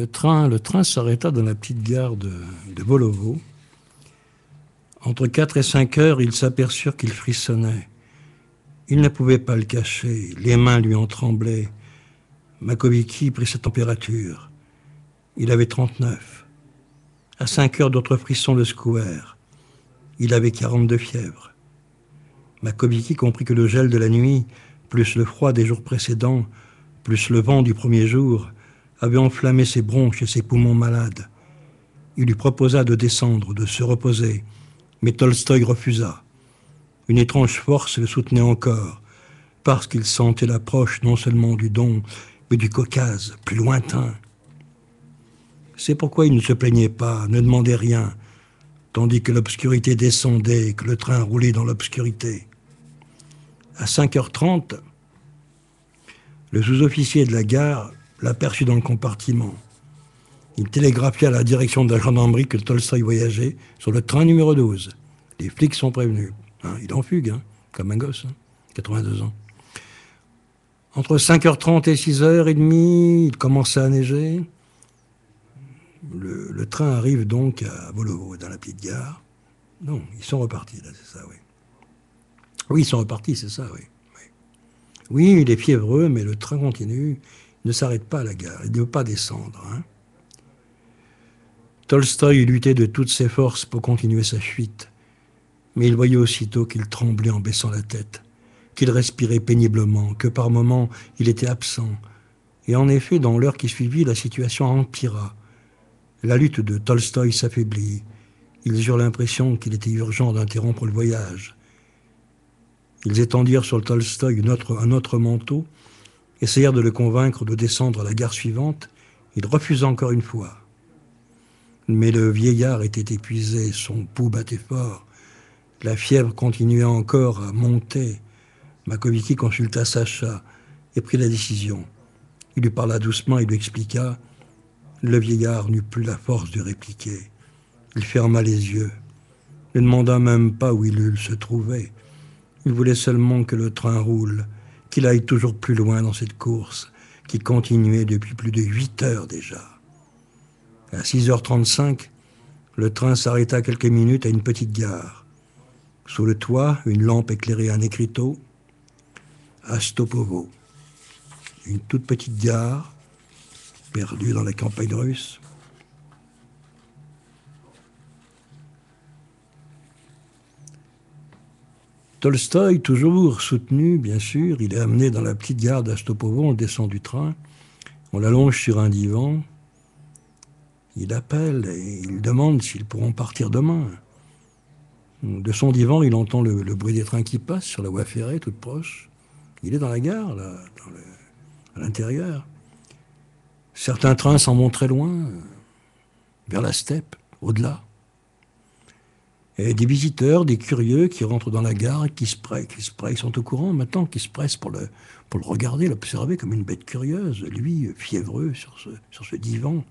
le train s'arrêta dans la petite gare de Volovo. Entre 4 et 5 heures, ils s'aperçurent qu'il frissonnait. Ils ne pouvaient pas le cacher, les mains lui en tremblaient. Makovicky prit sa température. Il avait 39. À 5 heures, d'autres frissons le secouèrent. Il avait 42 fièvres. Makovicky comprit que le gel de la nuit, plus le froid des jours précédents, plus le vent du premier jour, avait enflammé ses bronches et ses poumons malades. Il lui proposa de descendre, de se reposer, mais Tolstoï refusa. Une étrange force le soutenait encore, parce qu'il sentait l'approche non seulement du Don, mais du Caucase, plus lointain. C'est pourquoi il ne se plaignait pas, ne demandait rien, tandis que l'obscurité descendait et que le train roulait dans l'obscurité. À 5h30, le sous-officier de la gare l'aperçut dans le compartiment. Il télégraphia à la direction de la gendarmerie que Tolstoï voyageait sur le train numéro 12. Les flics sont prévenus. Il en fugue, comme un gosse, 82 ans. Entre 5h30 et 6h30, il commençait à neiger. Le train arrive donc à Volovo, dans la petite gare. Non, ils sont repartis, là, c'est ça, oui. Oui, ils sont repartis, c'est ça, oui. Oui, il est fiévreux, mais le train continue. Il ne s'arrête pas à la gare, il ne veut pas descendre. Tolstoï luttait de toutes ses forces pour continuer sa fuite. Mais il voyait aussitôt qu'il tremblait en baissant la tête, qu'il respirait péniblement, que par moments il était absent. Et en effet, dans l'heure qui suivit, la situation empira. La lutte de Tolstoï s'affaiblit. Ils eurent l'impression qu'il était urgent d'interrompre le voyage. Ils étendirent sur le Tolstoï un autre manteau, essayèrent de le convaincre de descendre à la gare suivante. Il refusa encore une fois. Mais le vieillard était épuisé, son pouls battait fort. La fièvre continuait encore à monter. Makovicky consulta Sacha et prit la décision. Il lui parla doucement et lui expliqua. Le vieillard n'eut plus la force de répliquer. Il ferma les yeux. Ne demanda même pas où il se trouvait. Il voulait seulement que le train roule, qu'il aille toujours plus loin dans cette course, qui continuait depuis plus de 8 heures déjà. À 6h35, le train s'arrêta quelques minutes à une petite gare. Sous le toit, une lampe éclairait un écriteau. Astopovo. Une toute petite gare, perdue dans la campagne russe. Tolstoï, toujours soutenu, bien sûr, il est amené dans la petite gare d'Astopovo, on descend du train, on l'allonge sur un divan, il appelle et il demande s'ils pourront partir demain. De son divan, il entend le bruit des trains qui passent sur la voie ferrée, toute proche. Il est dans la gare, là, à l'intérieur. Certains trains s'en vont très loin, vers la steppe, au-delà. Et des visiteurs, des curieux qui rentrent dans la gare, qui se pressent, ils sont au courant maintenant, qui se pressent pour le regarder, l'observer comme une bête curieuse, lui, fiévreux, sur ce divan.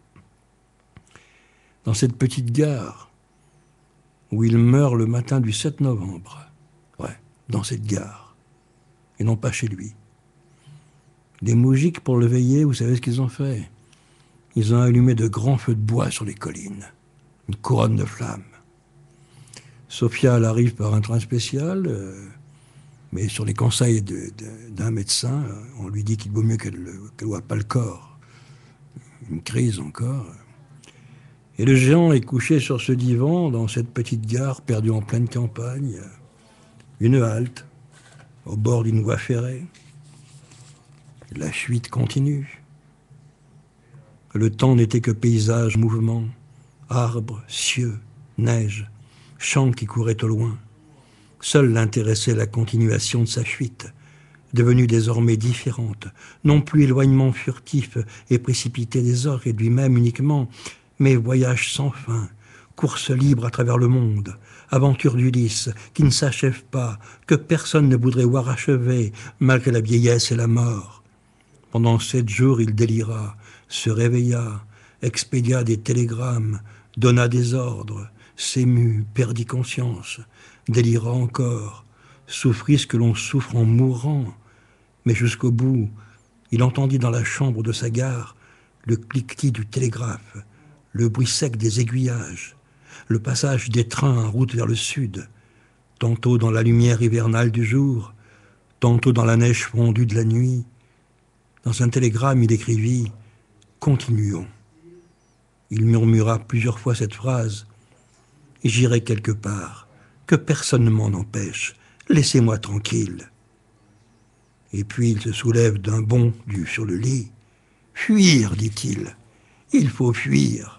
Dans cette petite gare, où il meurt le matin du 7 novembre. Ouais, dans cette gare. Et non pas chez lui. Des moujiks, pour le veiller, vous savez ce qu'ils ont fait? Ils ont allumé de grands feux de bois sur les collines. Une couronne de flammes. Sofia, elle arrive par un train spécial, mais sur les conseils d'un médecin, on lui dit qu'il vaut mieux qu'elle ne voie pas le corps. Une crise encore. Et le géant est couché sur ce divan, dans cette petite gare perdue en pleine campagne. Une halte, au bord d'une voie ferrée. La fuite continue. Le temps n'était que paysage, mouvement, arbres, cieux, neige, champs qui couraient au loin. Seul l'intéressait la continuation de sa fuite, devenue désormais différente, non plus éloignement furtif et précipité des orques et de lui-même uniquement, mais voyage sans fin, course libre à travers le monde, aventure d'Ulysse qui ne s'achève pas, que personne ne voudrait voir achever, malgré la vieillesse et la mort. Pendant 7 jours, il délira, se réveilla, expédia des télégrammes, donna des ordres, s'émut, perdit conscience, délira encore, souffrit ce que l'on souffre en mourant, mais jusqu'au bout, il entendit dans la chambre de sa gare le cliquetis du télégraphe, le bruit sec des aiguillages, le passage des trains en route vers le sud, tantôt dans la lumière hivernale du jour, tantôt dans la neige fondue de la nuit. Dans un télégramme, il écrivit « Continuons ». Il murmura plusieurs fois cette phrase « J'irai quelque part, que personne ne m'en empêche, laissez-moi tranquille ». Et puis il se soulève d'un bond sur le lit. « Fuir, dit-il, il faut fuir ».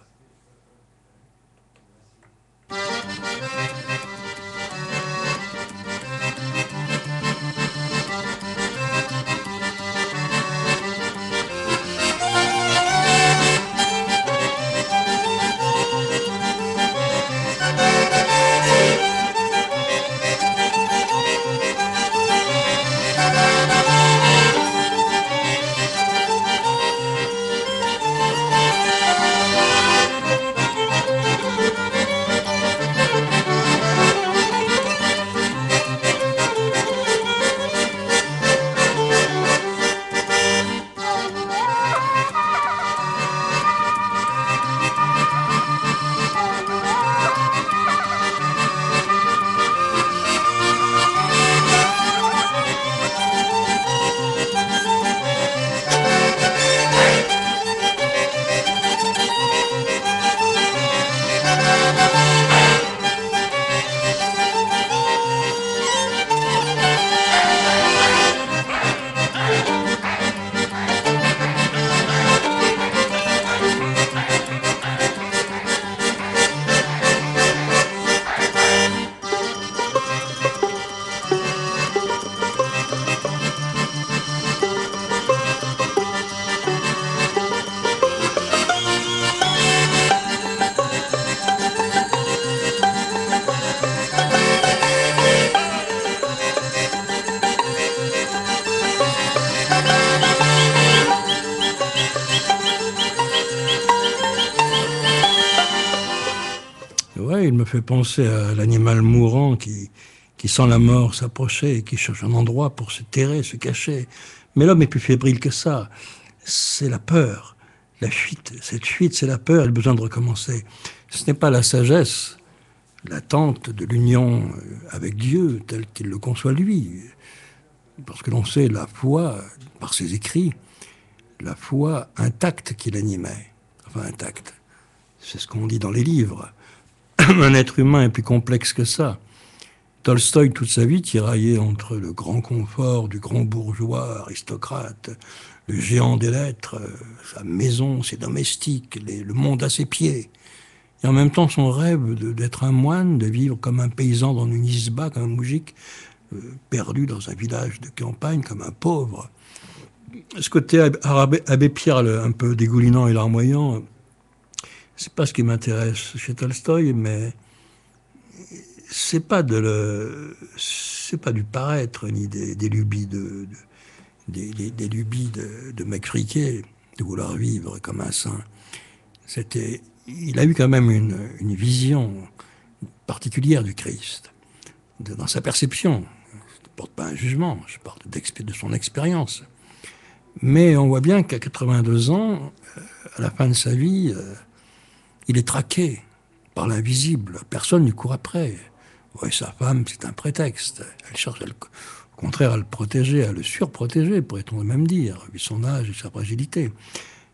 Ouais, il me fait penser à l'animal mourant qui sent la mort s'approcher et qui cherche un endroit pour se terrer, se cacher. Mais l'homme est plus fébrile que ça. C'est la peur, la fuite. Cette fuite, c'est la peur et le besoin de recommencer. Ce n'est pas la sagesse, l'attente de l'union avec Dieu, tel qu'il le conçoit lui. Parce que l'on sait la foi, par ses écrits, la foi intacte qui l'animait. Enfin, intacte. C'est ce qu'on dit dans les livres. Un être humain est plus complexe que ça. Tolstoï, toute sa vie, tiraillait entre le grand confort du grand bourgeois, aristocrate, le géant des lettres, sa maison, ses domestiques, le monde à ses pieds. Et en même temps, son rêve d'être un moine, de vivre comme un paysan dans une isba, comme un moujik, perdu dans un village de campagne, comme un pauvre. Ce côté abbé Pierre, un peu dégoulinant et larmoyant, c'est pas ce qui m'intéresse chez Tolstoï, mais c'est pas du paraître ni des lubies des lubies de mec friqué, de vouloir vivre comme un saint. Il a eu quand même une vision particulière du Christ, dans sa perception. Je ne porte pas un jugement, je parle de son expérience. Mais on voit bien qu'à 82 ans, à la fin de sa vie, il est traqué par l'invisible. Personne ne court après. Ouais, sa femme, c'est un prétexte. Elle cherche, au contraire, à le protéger, à le surprotéger, pourrait-on même dire, vu son âge et sa fragilité.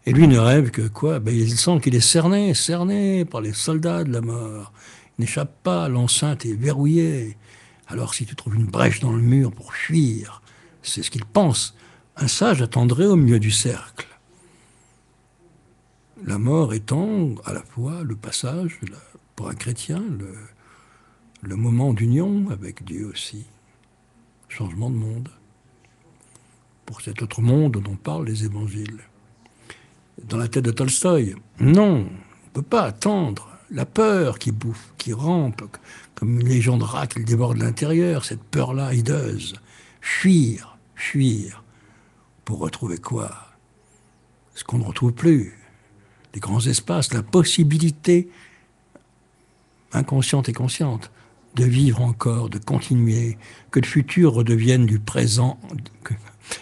Et lui ne rêve que quoi ? Il sent qu'il est cerné par les soldats de la mort. Il n'échappe pas, l'enceinte est verrouillée. Alors si tu trouves une brèche dans le mur pour fuir, c'est ce qu'il pense. Un sage attendrait au milieu du cercle. La mort étant à la fois le passage, pour un chrétien, le moment d'union avec Dieu aussi. Changement de monde. Pour cet autre monde dont parlent les évangiles. Dans la tête de Tolstoï, non, on ne peut pas attendre. La peur qui bouffe, qui rampe, comme une légion de rats qui le déborde de l'intérieur, cette peur-là hideuse. Fuir. Pour retrouver quoi ? Ce qu'on ne retrouve plus. Les grands espaces, la possibilité inconsciente et consciente de vivre encore, de continuer, que le futur redevienne du présent,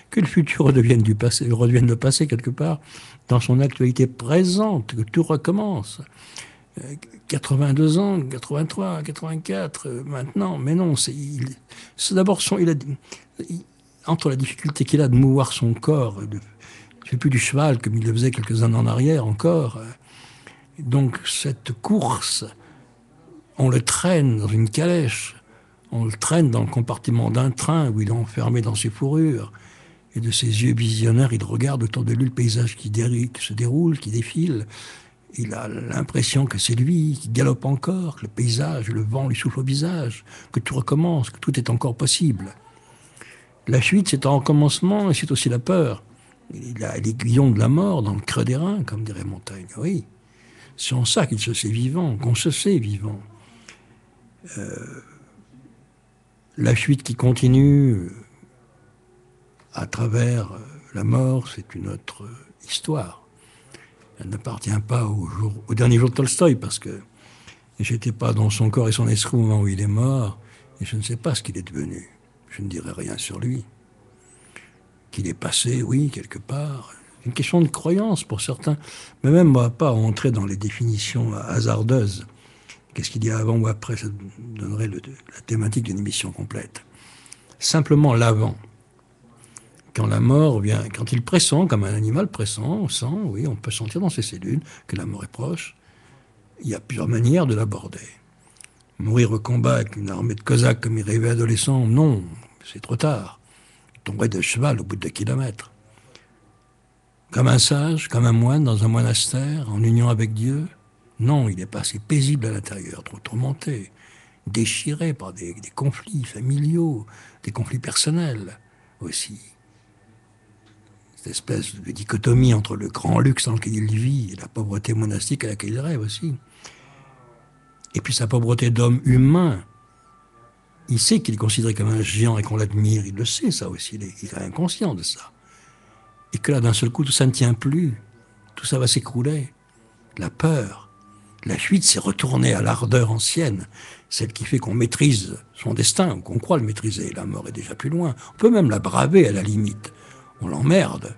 que le futur redevienne du passé, redevienne le passé quelque part, dans son actualité présente, que tout recommence. 82 ans, 83, 84, maintenant, mais non, c'est d'abord entre la difficulté qu'il a de mouvoir son corps, il ne fait plus du cheval comme il le faisait quelques années en arrière encore. Donc cette course, on le traîne dans une calèche, on le traîne dans le compartiment d'un train où il est enfermé dans ses fourrures. Et de ses yeux visionnaires, il regarde autour de lui le paysage qui se déroule, qui défile. Il a l'impression que c'est lui qui galope encore, que le paysage, le vent lui souffle au visage, que tout recommence, que tout est encore possible. La fuite, c'est un recommencement et c'est aussi la peur. Il a l'aiguillon de la mort dans le creux des reins, comme dirait Montaigne. Oui, c'est en ça qu'il se sait vivant, qu'on se sait vivant. La fuite qui continue à travers la mort, c'est une autre histoire. Elle n'appartient pas au dernier jour de Tolstoï, parce que j'étais pas dans son corps et son esprit au moment où il est mort, et je ne sais pas ce qu'il est devenu. Je ne dirai rien sur lui. Qu'il est passé, oui, quelque part. C'est une question de croyance pour certains. Mais même, on ne va pas entrer dans les définitions hasardeuses. Qu'est-ce qu'il y a avant ou après, ça donnerait la thématique d'une émission complète. Simplement l'avant. Quand la mort vient, quand il pressent, comme un animal pressent, on sent, oui, on peut sentir dans ses cellules que la mort est proche. Il y a plusieurs manières de l'aborder. Mourir au combat avec une armée de Cosaques comme il rêvait adolescent, non, c'est trop tard. Il tomberait de cheval au bout de 2 kilomètres. Comme un sage, comme un moine dans un monastère, en union avec Dieu, non, il est pas assez paisible à l'intérieur, trop tourmenté, déchiré par des conflits familiaux, des conflits personnels aussi. Cette espèce de dichotomie entre le grand luxe dans lequel il vit et la pauvreté monastique à laquelle il rêve aussi. Et puis sa pauvreté d'homme humain. Il sait qu'il est considéré comme un géant et qu'on l'admire, il le sait ça aussi, il est inconscient de ça. Et que là, d'un seul coup, tout ça ne tient plus, tout ça va s'écrouler. La peur, la fuite, c'est retourner à l'ardeur ancienne, celle qui fait qu'on maîtrise son destin, ou qu'on croit le maîtriser. La mort est déjà plus loin. On peut même la braver à la limite. On l'emmerde.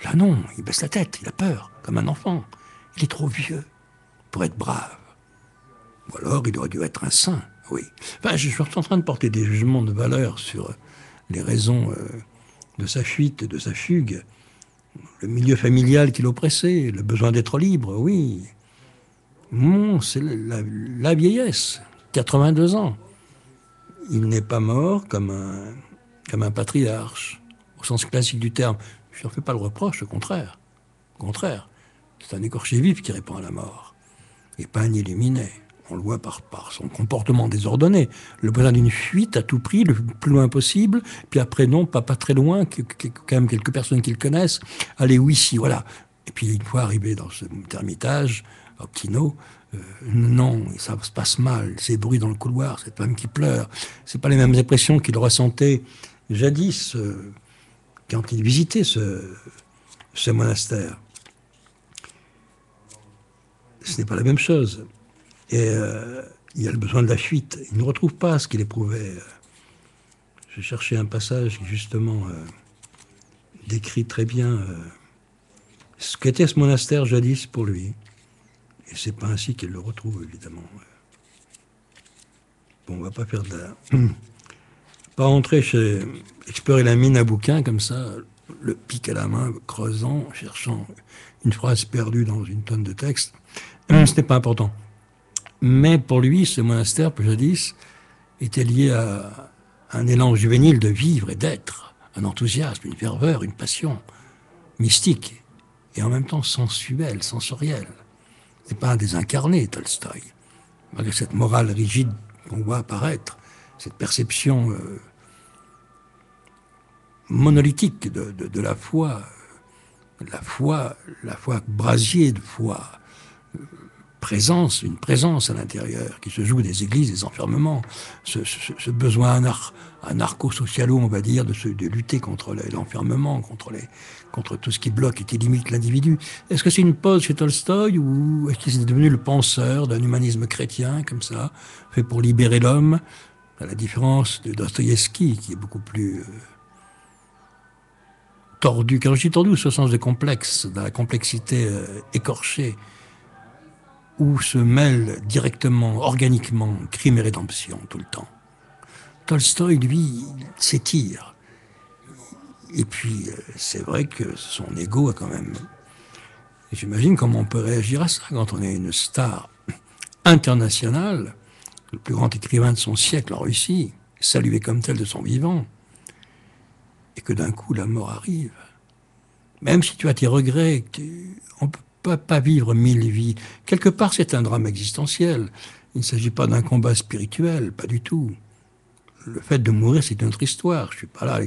Là non, il baisse la tête, il a peur, comme un enfant. Il est trop vieux pour être brave. Ou alors il aurait dû être un saint, oui. Enfin, je suis en train de porter des jugements de valeur sur les raisons de sa fuite, de sa fugue. Le milieu familial qui l'oppressait, le besoin d'être libre, oui. Bon, c'est la vieillesse, 82 ans. Il n'est pas mort comme un patriarche, au sens classique du terme. Je ne fais pas le reproche, au contraire. Au contraire, c'est un écorché vif qui répond à la mort, et pas un illuminé. On le voit par son comportement désordonné. Le besoin d'une fuite à tout prix, le plus loin possible, puis après non, pas très loin, quand même quelques personnes qui le connaissent. Allez, oui, si, voilà. Et puis une fois arrivé dans ce ermitage, Optino, non, ça se passe mal, ces bruits dans le couloir, cette femme qui pleure, c'est pas les mêmes impressions qu'il ressentait jadis quand il visitait ce monastère. Ce n'est pas la même chose. Et il a le besoin de la fuite. Il ne retrouve pas ce qu'il éprouvait. J'ai cherché un passage qui, justement, décrit très bien ce qu'était ce monastère jadis pour lui. Et c'est pas ainsi qu'il le retrouve, évidemment. Bon, on va pas faire de la... Pas entrer explorer la mine à bouquins comme ça, le pic à la main, creusant, cherchant une phrase perdue dans une tonne de textes. Ce n'est pas important. Mais pour lui, ce monastère, jadis, était lié à un élan juvénile de vivre et d'être, un enthousiasme, une ferveur, une passion mystique, et en même temps sensuelle, sensorielle. Ce n'est pas un désincarné, Tolstoï. Malgré cette morale rigide qu'on voit apparaître, cette perception monolithique de la foi brasier de foi, une présence à l'intérieur qui se joue des églises, des enfermements, ce besoin anarcho-socialo, on va dire, de lutter contre l'enfermement, contre tout ce qui bloque et qui limite l'individu. Est-ce que c'est une pause chez Tolstoï ou est-ce qu'il est devenu le penseur d'un humanisme chrétien, comme ça, fait pour libérer l'homme, à la différence de Dostoïevski, qui est beaucoup plus tordu. Quand je dis tordu, c'est au sens de complexe, de la complexité écorchée, où se mêlent directement, organiquement, crime et rédemption tout le temps. Tolstoï, lui, s'étire. Et puis, c'est vrai que son ego a quand même... Et j'imagine comment on peut réagir à ça quand on est une star internationale, le plus grand écrivain de son siècle en Russie, salué comme tel de son vivant, et que d'un coup la mort arrive. Même si tu as tes regrets, on ne peut pas vivre 1000 vies. Quelque part, c'est un drame existentiel. Il ne s'agit pas d'un combat spirituel, pas du tout. Le fait de mourir, c'est une autre histoire. Je ne suis pas là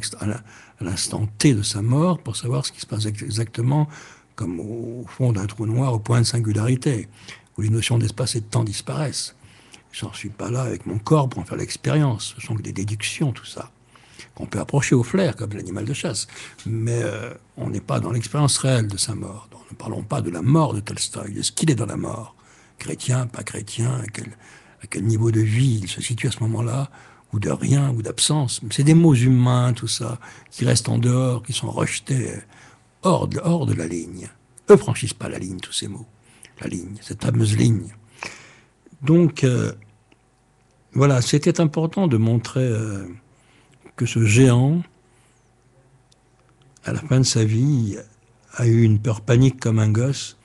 à l'instant T de sa mort pour savoir ce qui se passe exactement comme au fond d'un trou noir au point de singularité, où les notions d'espace et de temps disparaissent. Je n'en suis pas là avec mon corps pour en faire l'expérience. Ce sont que des déductions, tout ça, qu'on peut approcher au flair, comme l'animal de chasse. Mais on n'est pas dans l'expérience réelle de sa mort. Donc, ne parlons pas de la mort de Tolstoï, de ce qu'il est dans la mort. Chrétien, pas chrétien, à quel niveau de vie il se situe à ce moment-là, ou de rien, ou d'absence. C'est des mots humains, tout ça, qui restent en dehors, qui sont rejetés hors de la ligne. Eux franchissent pas la ligne, tous ces mots. La ligne, cette fameuse ligne. Donc, voilà, c'était important de montrer que ce géant, à la fin de sa vie, a eu une peur panique comme un gosse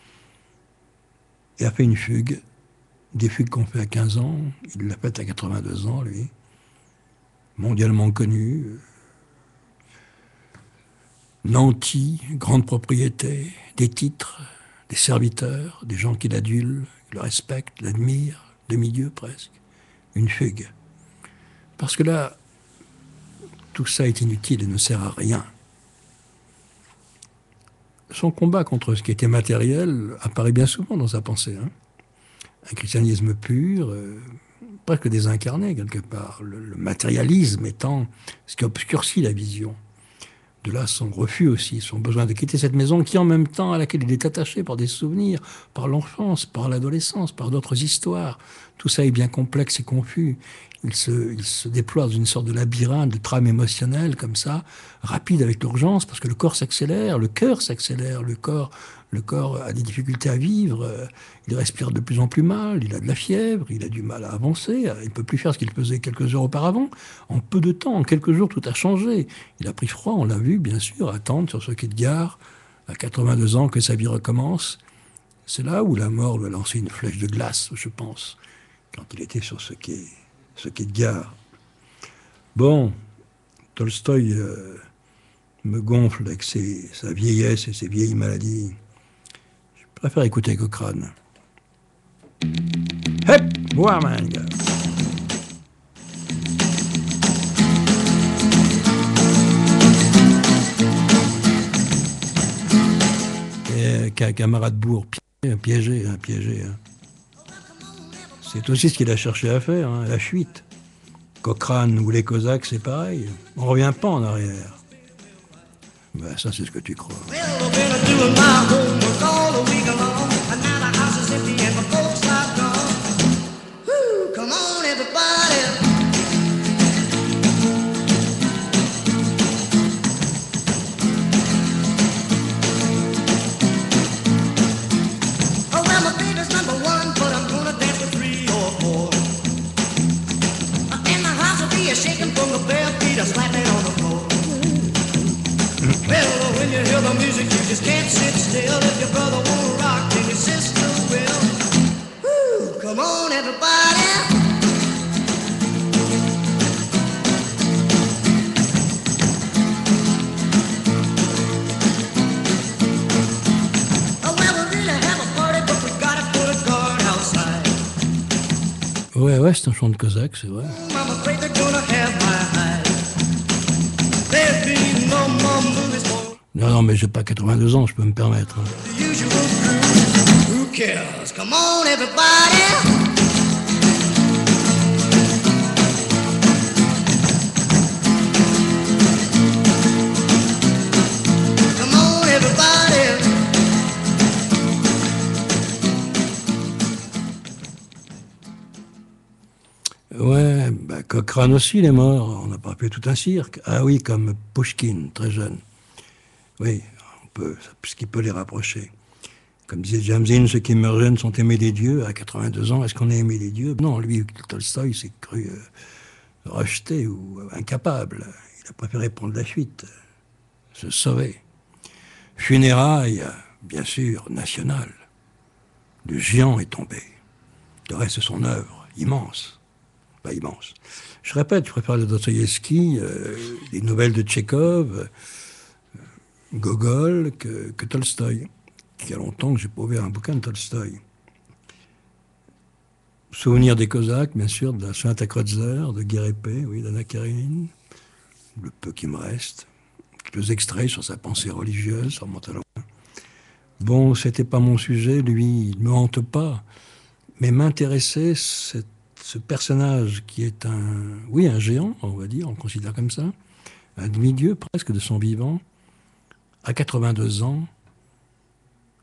et a fait une fugue. Des fugues qu'on fait à 15 ans, il l'a faite à 82 ans, lui. Mondialement connu. Nanti, grande propriété, des titres, des serviteurs, des gens qui l'adulent, qui le respectent, l'admirent, demi-dieu presque. Une fugue. Parce que là, tout ça est inutile et ne sert à rien. Son combat contre ce qui était matériel apparaît bien souvent dans sa pensée. Un christianisme pur, presque désincarné quelque part. Le matérialisme étant ce qui obscurcit la vision. De là son refus aussi, son besoin de quitter cette maison qui en même temps à laquelle il est attaché par des souvenirs, par l'enfance, par l'adolescence, par d'autres histoires. Tout ça est bien complexe et confus. Il se déploie dans une sorte de labyrinthe de trame émotionnelle comme ça, rapide avec l'urgence, parce que le corps s'accélère, le cœur s'accélère, le corps a des difficultés à vivre, il respire de plus en plus mal, il a de la fièvre, il a du mal à avancer, il ne peut plus faire ce qu'il faisait quelques heures auparavant. En peu de temps, en quelques jours, tout a changé. Il a pris froid, on l'a vu, bien sûr, attendre sur ce quai de gare, à 82 ans, que sa vie recommence. C'est là où la mort lui a lancé une flèche de glace, je pense, quand il était sur ce quai de gare. Bon, Tolstoï me gonfle avec sa vieillesse et ses vieilles maladies. Je préfère écouter Cochrane. Hep, Warming. Et camarade bourg, piégé. C'est aussi ce qu'il a cherché à faire, la fuite. Cochrane ou les Cosaques, c'est pareil. On revient pas en arrière. Ben, ça, c'est ce que tu crois.
Well, I've been doing my homework all the week long, and now the house is empty and my folks are gone. Woo, come on, everybody. Oh, well, my baby's #1, but I'm gonna dance with 3 or 4. And the house will be shaking from the bare feet slapping on the floor. Well, when you hear the music, you just can't sit still. If your brother won't rock, then your sister will. Woo, come on, everybody. Oh, well, we really have a party, but we gotta put a guard outside.
Ouais, c'est un chant de Cosaque, c'est vrai.
I'm afraid they're gonna have my hide. There'll be no more movies for
Non, mais j'ai pas 82 ans, je peux me permettre.
the usual crew. Who kills. Come on, everybody. Come on, everybody.
Ouais, bah, Cochrane aussi, il est mort. On n'a pas fait tout un cirque. Ah oui, comme Pouchkine, très jeune. Oui, on peut, ce qui peut les rapprocher. Comme disait James Dean, ceux qui meurent jeunes sont aimés des dieux. À 82 ans, est-ce qu'on est aimé des dieux? Non, lui, Tolstoï, s'est cru rejeté ou incapable. Il a préféré prendre la fuite, se sauver. Funérailles, bien sûr, nationales. Le géant est tombé. Le reste de son œuvre, immense. Pas immense. Je répète, je préfère le Dostoïevski, les nouvelles de Tchekhov, Gogol, que Tolstoï. Il y a longtemps que j'ai pas ouvert un bouquin de Tolstoï. Souvenir des Cosaques, bien sûr, de la Sonata Kreutzer, de Guérépé, oui, d'Anna Karénine. Le peu qui me reste. Quelques extraits sur sa pensée religieuse, ça remonte à loin. Bon, c'était pas mon sujet, lui, il me hante pas. Mais m'intéressait ce personnage qui est un géant, on va dire, on le considère comme ça, un demi-dieu presque de son vivant, à 82 ans,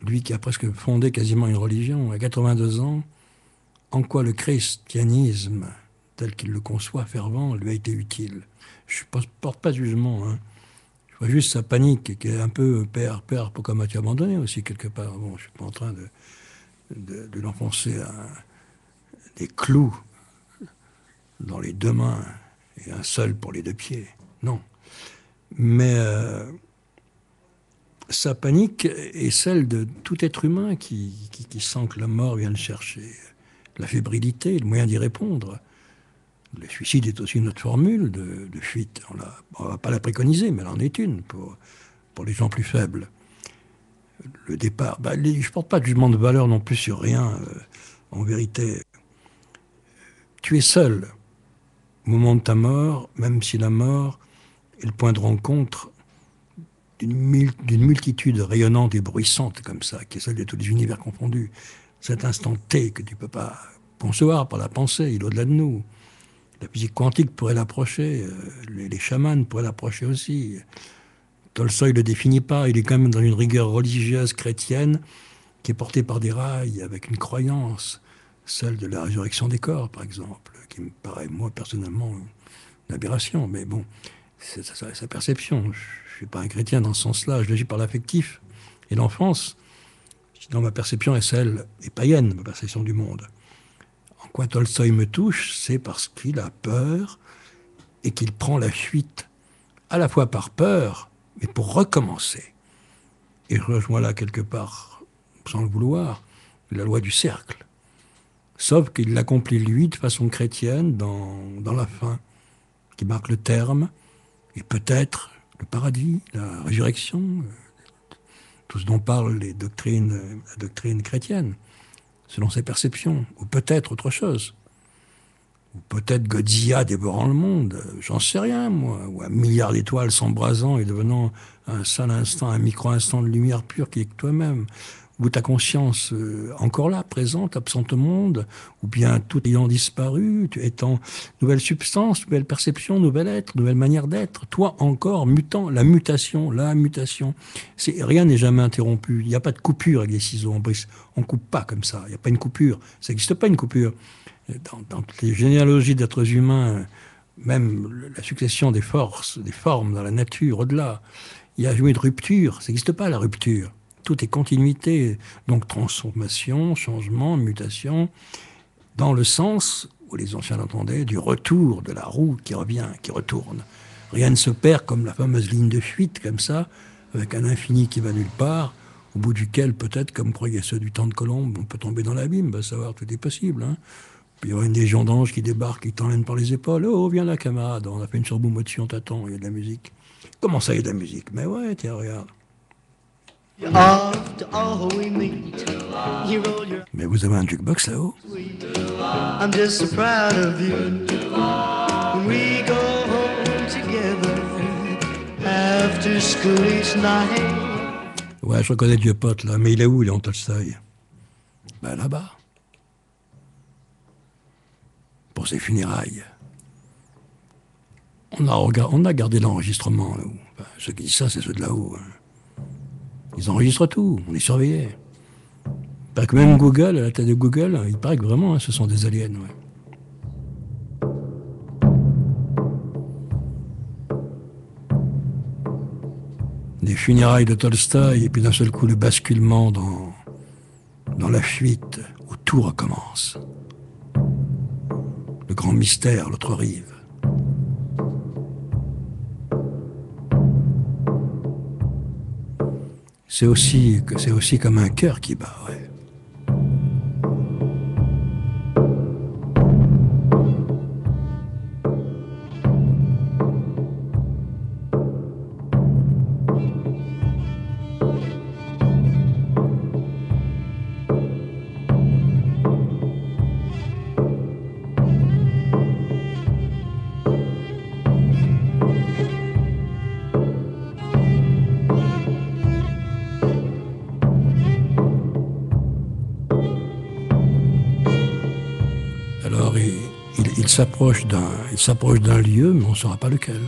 lui qui a presque fondé quasiment une religion, à 82 ans, en quoi le christianisme, tel qu'il le conçoit fervent, lui a été utile. Je ne porte pas de jugement, hein. Je vois juste sa panique, qui est un peu père, pourquoi m'as-tu abandonné aussi, quelque part. Bon, je ne suis pas en train de l'enfoncer des clous dans les deux mains et un seul pour les deux pieds. Non. Mais sa panique est celle de tout être humain qui sent que la mort vient le chercher. La fébrilité, le moyen d'y répondre. Le suicide est aussi une autre formule de fuite. On ne va pas la préconiser, mais elle en est une pour les gens plus faibles. Le départ, je ne porte pas de jugement de valeur non plus sur rien. En vérité, tu es seul au moment de ta mort, même si la mort est le point de rencontre d'une multitude rayonnante et bruissante comme ça, qui est celle de tous les univers confondus. Cet instant T que tu ne peux pas concevoir par la pensée, il est au-delà de nous. La physique quantique pourrait l'approcher, les chamans pourraient l'approcher aussi. Tolstoï ne le définit pas, il est quand même dans une rigueur religieuse chrétienne qui est portée par des rails, avec une croyance, celle de la résurrection des corps, par exemple, qui me paraît, moi, personnellement, une aberration. Mais bon, c'est sa perception. Je ne suis pas un chrétien dans ce sens-là, je l'agis par l'affectif et l'enfance. Sinon, ma perception est celle, et païenne, ma perception du monde. En quoi Tolstoï me touche, c'est parce qu'il a peur et qu'il prend la fuite, à la fois par peur, mais pour recommencer. Et je rejoins là quelque part, sans le vouloir, la loi du cercle. Sauf qu'il l'accomplit lui de façon chrétienne dans la fin, qui marque le terme, et peut-être le paradis, la résurrection, tout ce dont parlent la doctrine chrétienne, selon ses perceptions, ou peut-être autre chose. Ou peut-être Godzilla dévorant le monde, j'en sais rien, moi, ou un milliard d'étoiles s'embrasant et devenant un seul instant, un micro-instant de lumière pure qui est que toi-même, ou ta conscience encore là, présente, absente au monde, ou bien tout ayant disparu, tu étant nouvelle substance, nouvelle perception, nouvel être, nouvelle manière d'être, toi encore mutant, la mutation, rien n'est jamais interrompu, il n'y a pas de coupure avec des ciseaux en brise, on coupe pas comme ça, il n'y a pas une coupure, ça n'existe pas une coupure. Dans toutes les généalogies d'êtres humains, même la succession des forces, des formes dans la nature, au-delà, il y a jamais de rupture, ça n'existe pas la rupture. Tout est continuité, donc transformation, changement, mutation, dans le sens, où les anciens l'entendaient, du retour de la roue qui revient, qui retourne. Rien ne se perd comme la fameuse ligne de fuite, comme ça, avec un infini qui va nulle part, au bout duquel, peut-être, comme croyaient ceux du temps de Colombe, on peut tomber dans l'abîme, va savoir, tout est possible. Hein. Puis il y aura une légion d'anges qui débarque, qui t'emmène par les épaules. Oh, viens là, camarade, on a fait une surboum au-dessus, on t'attend, il y a de la musique. Comment ça, il y a de la musique? Mais ouais, tiens, regarde. Mais vous avez un jukebox là-haut?
I'm just so proud of you. When we go home together after school each night.
Ouais, je reconnais le vieux pote là, mais il est où, Léon Tolstoï? Ben là-bas. Pour ses funérailles. On a gardé l'enregistrement, nous. Enfin, ceux qui disent ça, c'est ceux de là-haut. Hein. Ils enregistrent tout, on est surveillés. Il paraît que même Google, à la tête de Google, il paraît que vraiment, hein, ce sont des aliens, ouais. Des funérailles de Tolstoï, et puis d'un seul coup, le basculement dans la fuite, où tout recommence. Le grand mystère, l'autre rive. C'est aussi comme un cœur qui bat, ouais. Alors il s'approche d'un lieu, mais on ne saura pas lequel.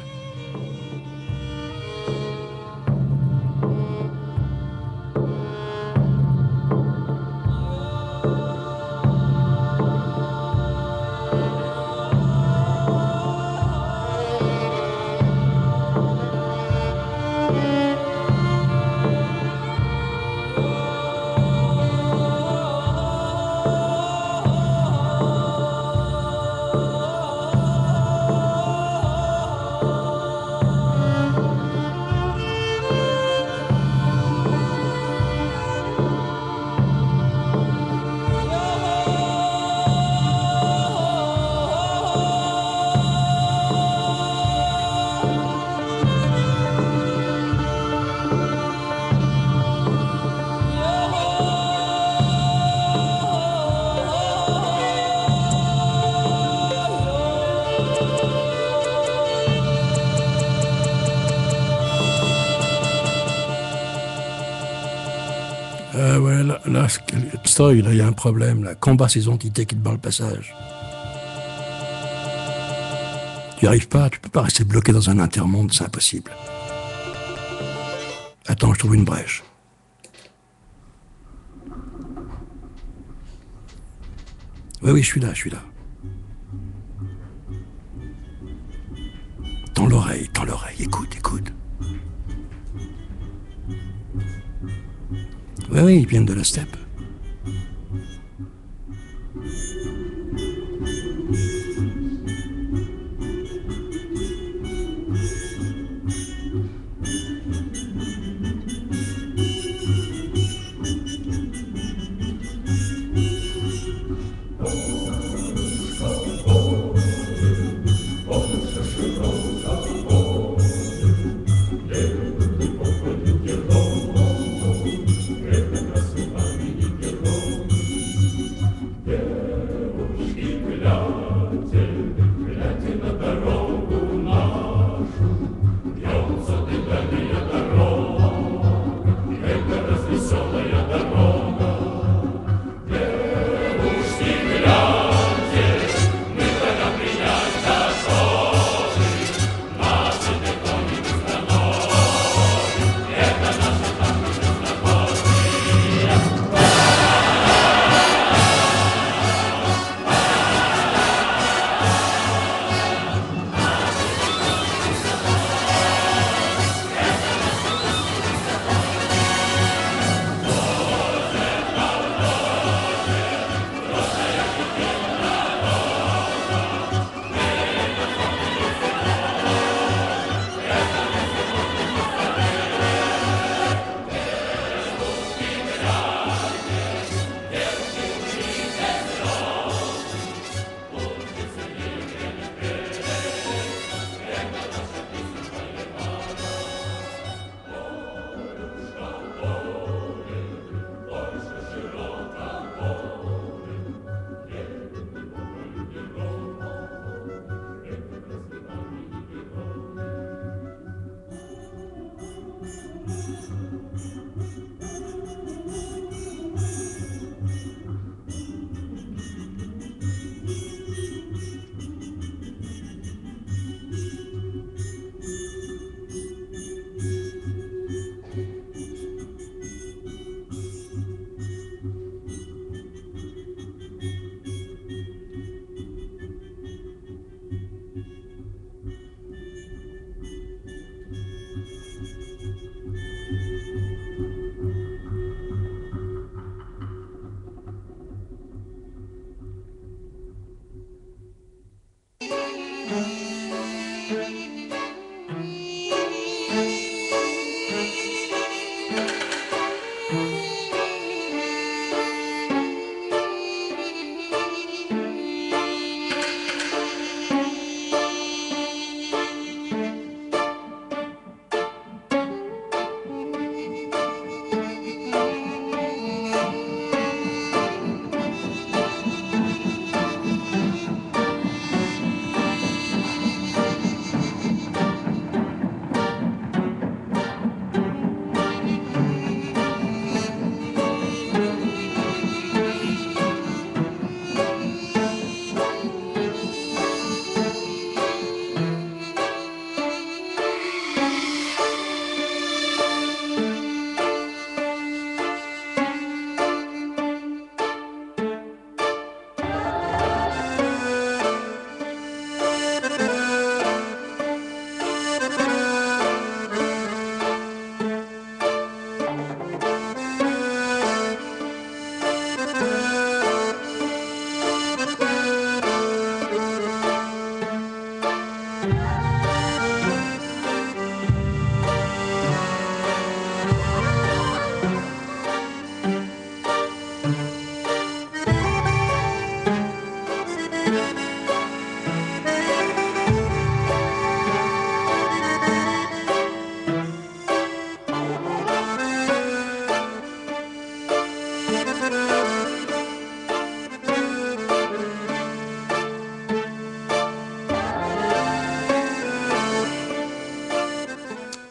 Ouais, là, Tolstoï, là, il y a un problème, là. Combat ces entités qui te barrent le passage. Tu n'y arrives pas, tu peux pas rester bloqué dans un intermonde, c'est impossible. Attends, je trouve une brèche. Oui, je suis là. Tends l'oreille, écoute. Oui, ils viennent de la steppe.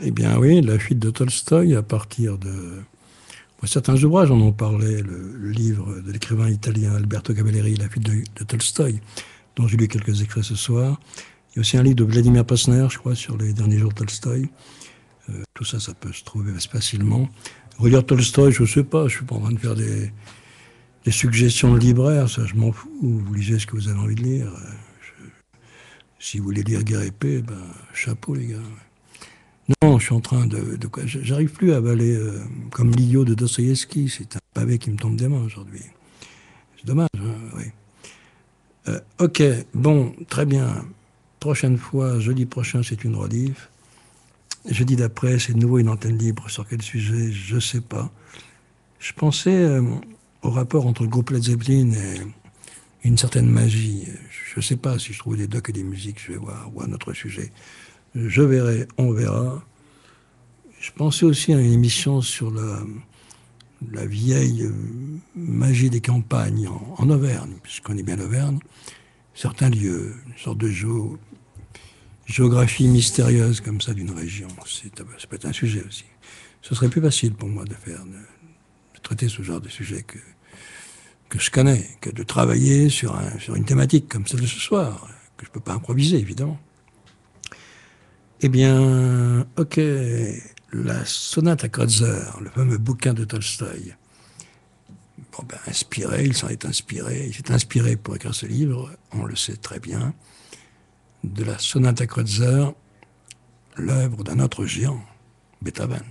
Eh bien oui, la fuite de Tolstoï à partir de... Certains ouvrages en ont parlé, le livre de l'écrivain italien Alberto Cavalleri, La fuite de Tolstoï, dont j'ai lu quelques extraits ce soir. Il y a aussi un livre de Vladimir Posner, je crois, sur les derniers jours de Tolstoï. Tout ça, ça peut se trouver facilement. Relire Tolstoï, je ne sais pas, je ne suis pas en train de faire des suggestions de libraire, ça je m'en fous. Vous lisez ce que vous avez envie de lire. Si vous voulez lire Guerre et Paix, ben, chapeau les gars. Non, je suis en train de j'arrive plus à avaler comme l'idiot de Dostoïevski. C'est un pavé qui me tombe des mains aujourd'hui. C'est dommage, hein, oui. Ok, bon, très bien. Prochaine fois, jeudi prochain, c'est une rediff. Jeudi d'après, c'est de nouveau une antenne libre. Sur quel sujet, je ne sais pas. Je pensais au rapport entre le groupe Led Zeppelin et une certaine magie. Je ne sais pas si je trouve des docs et des musiques, je vais voir, ou un autre sujet. Je verrai, on verra. Je pensais aussi à une émission sur la vieille magie des campagnes en Auvergne, puisque je connais bien l'Auvergne. Certains lieux, une sorte de géographie mystérieuse comme ça d'une région. Ça peut être un sujet aussi. Ce serait plus facile pour moi de traiter ce genre de sujet que je connais, que de travailler sur une thématique comme celle de ce soir, que je ne peux pas improviser, évidemment. Eh bien, ok, la sonate à Kreutzer, le fameux bouquin de Tolstoï. Bon, ben, inspiré, il s'en est inspiré. Il s'est inspiré pour écrire ce livre, on le sait très bien, de la sonate à Kreutzer, l'œuvre d'un autre géant, Beethoven.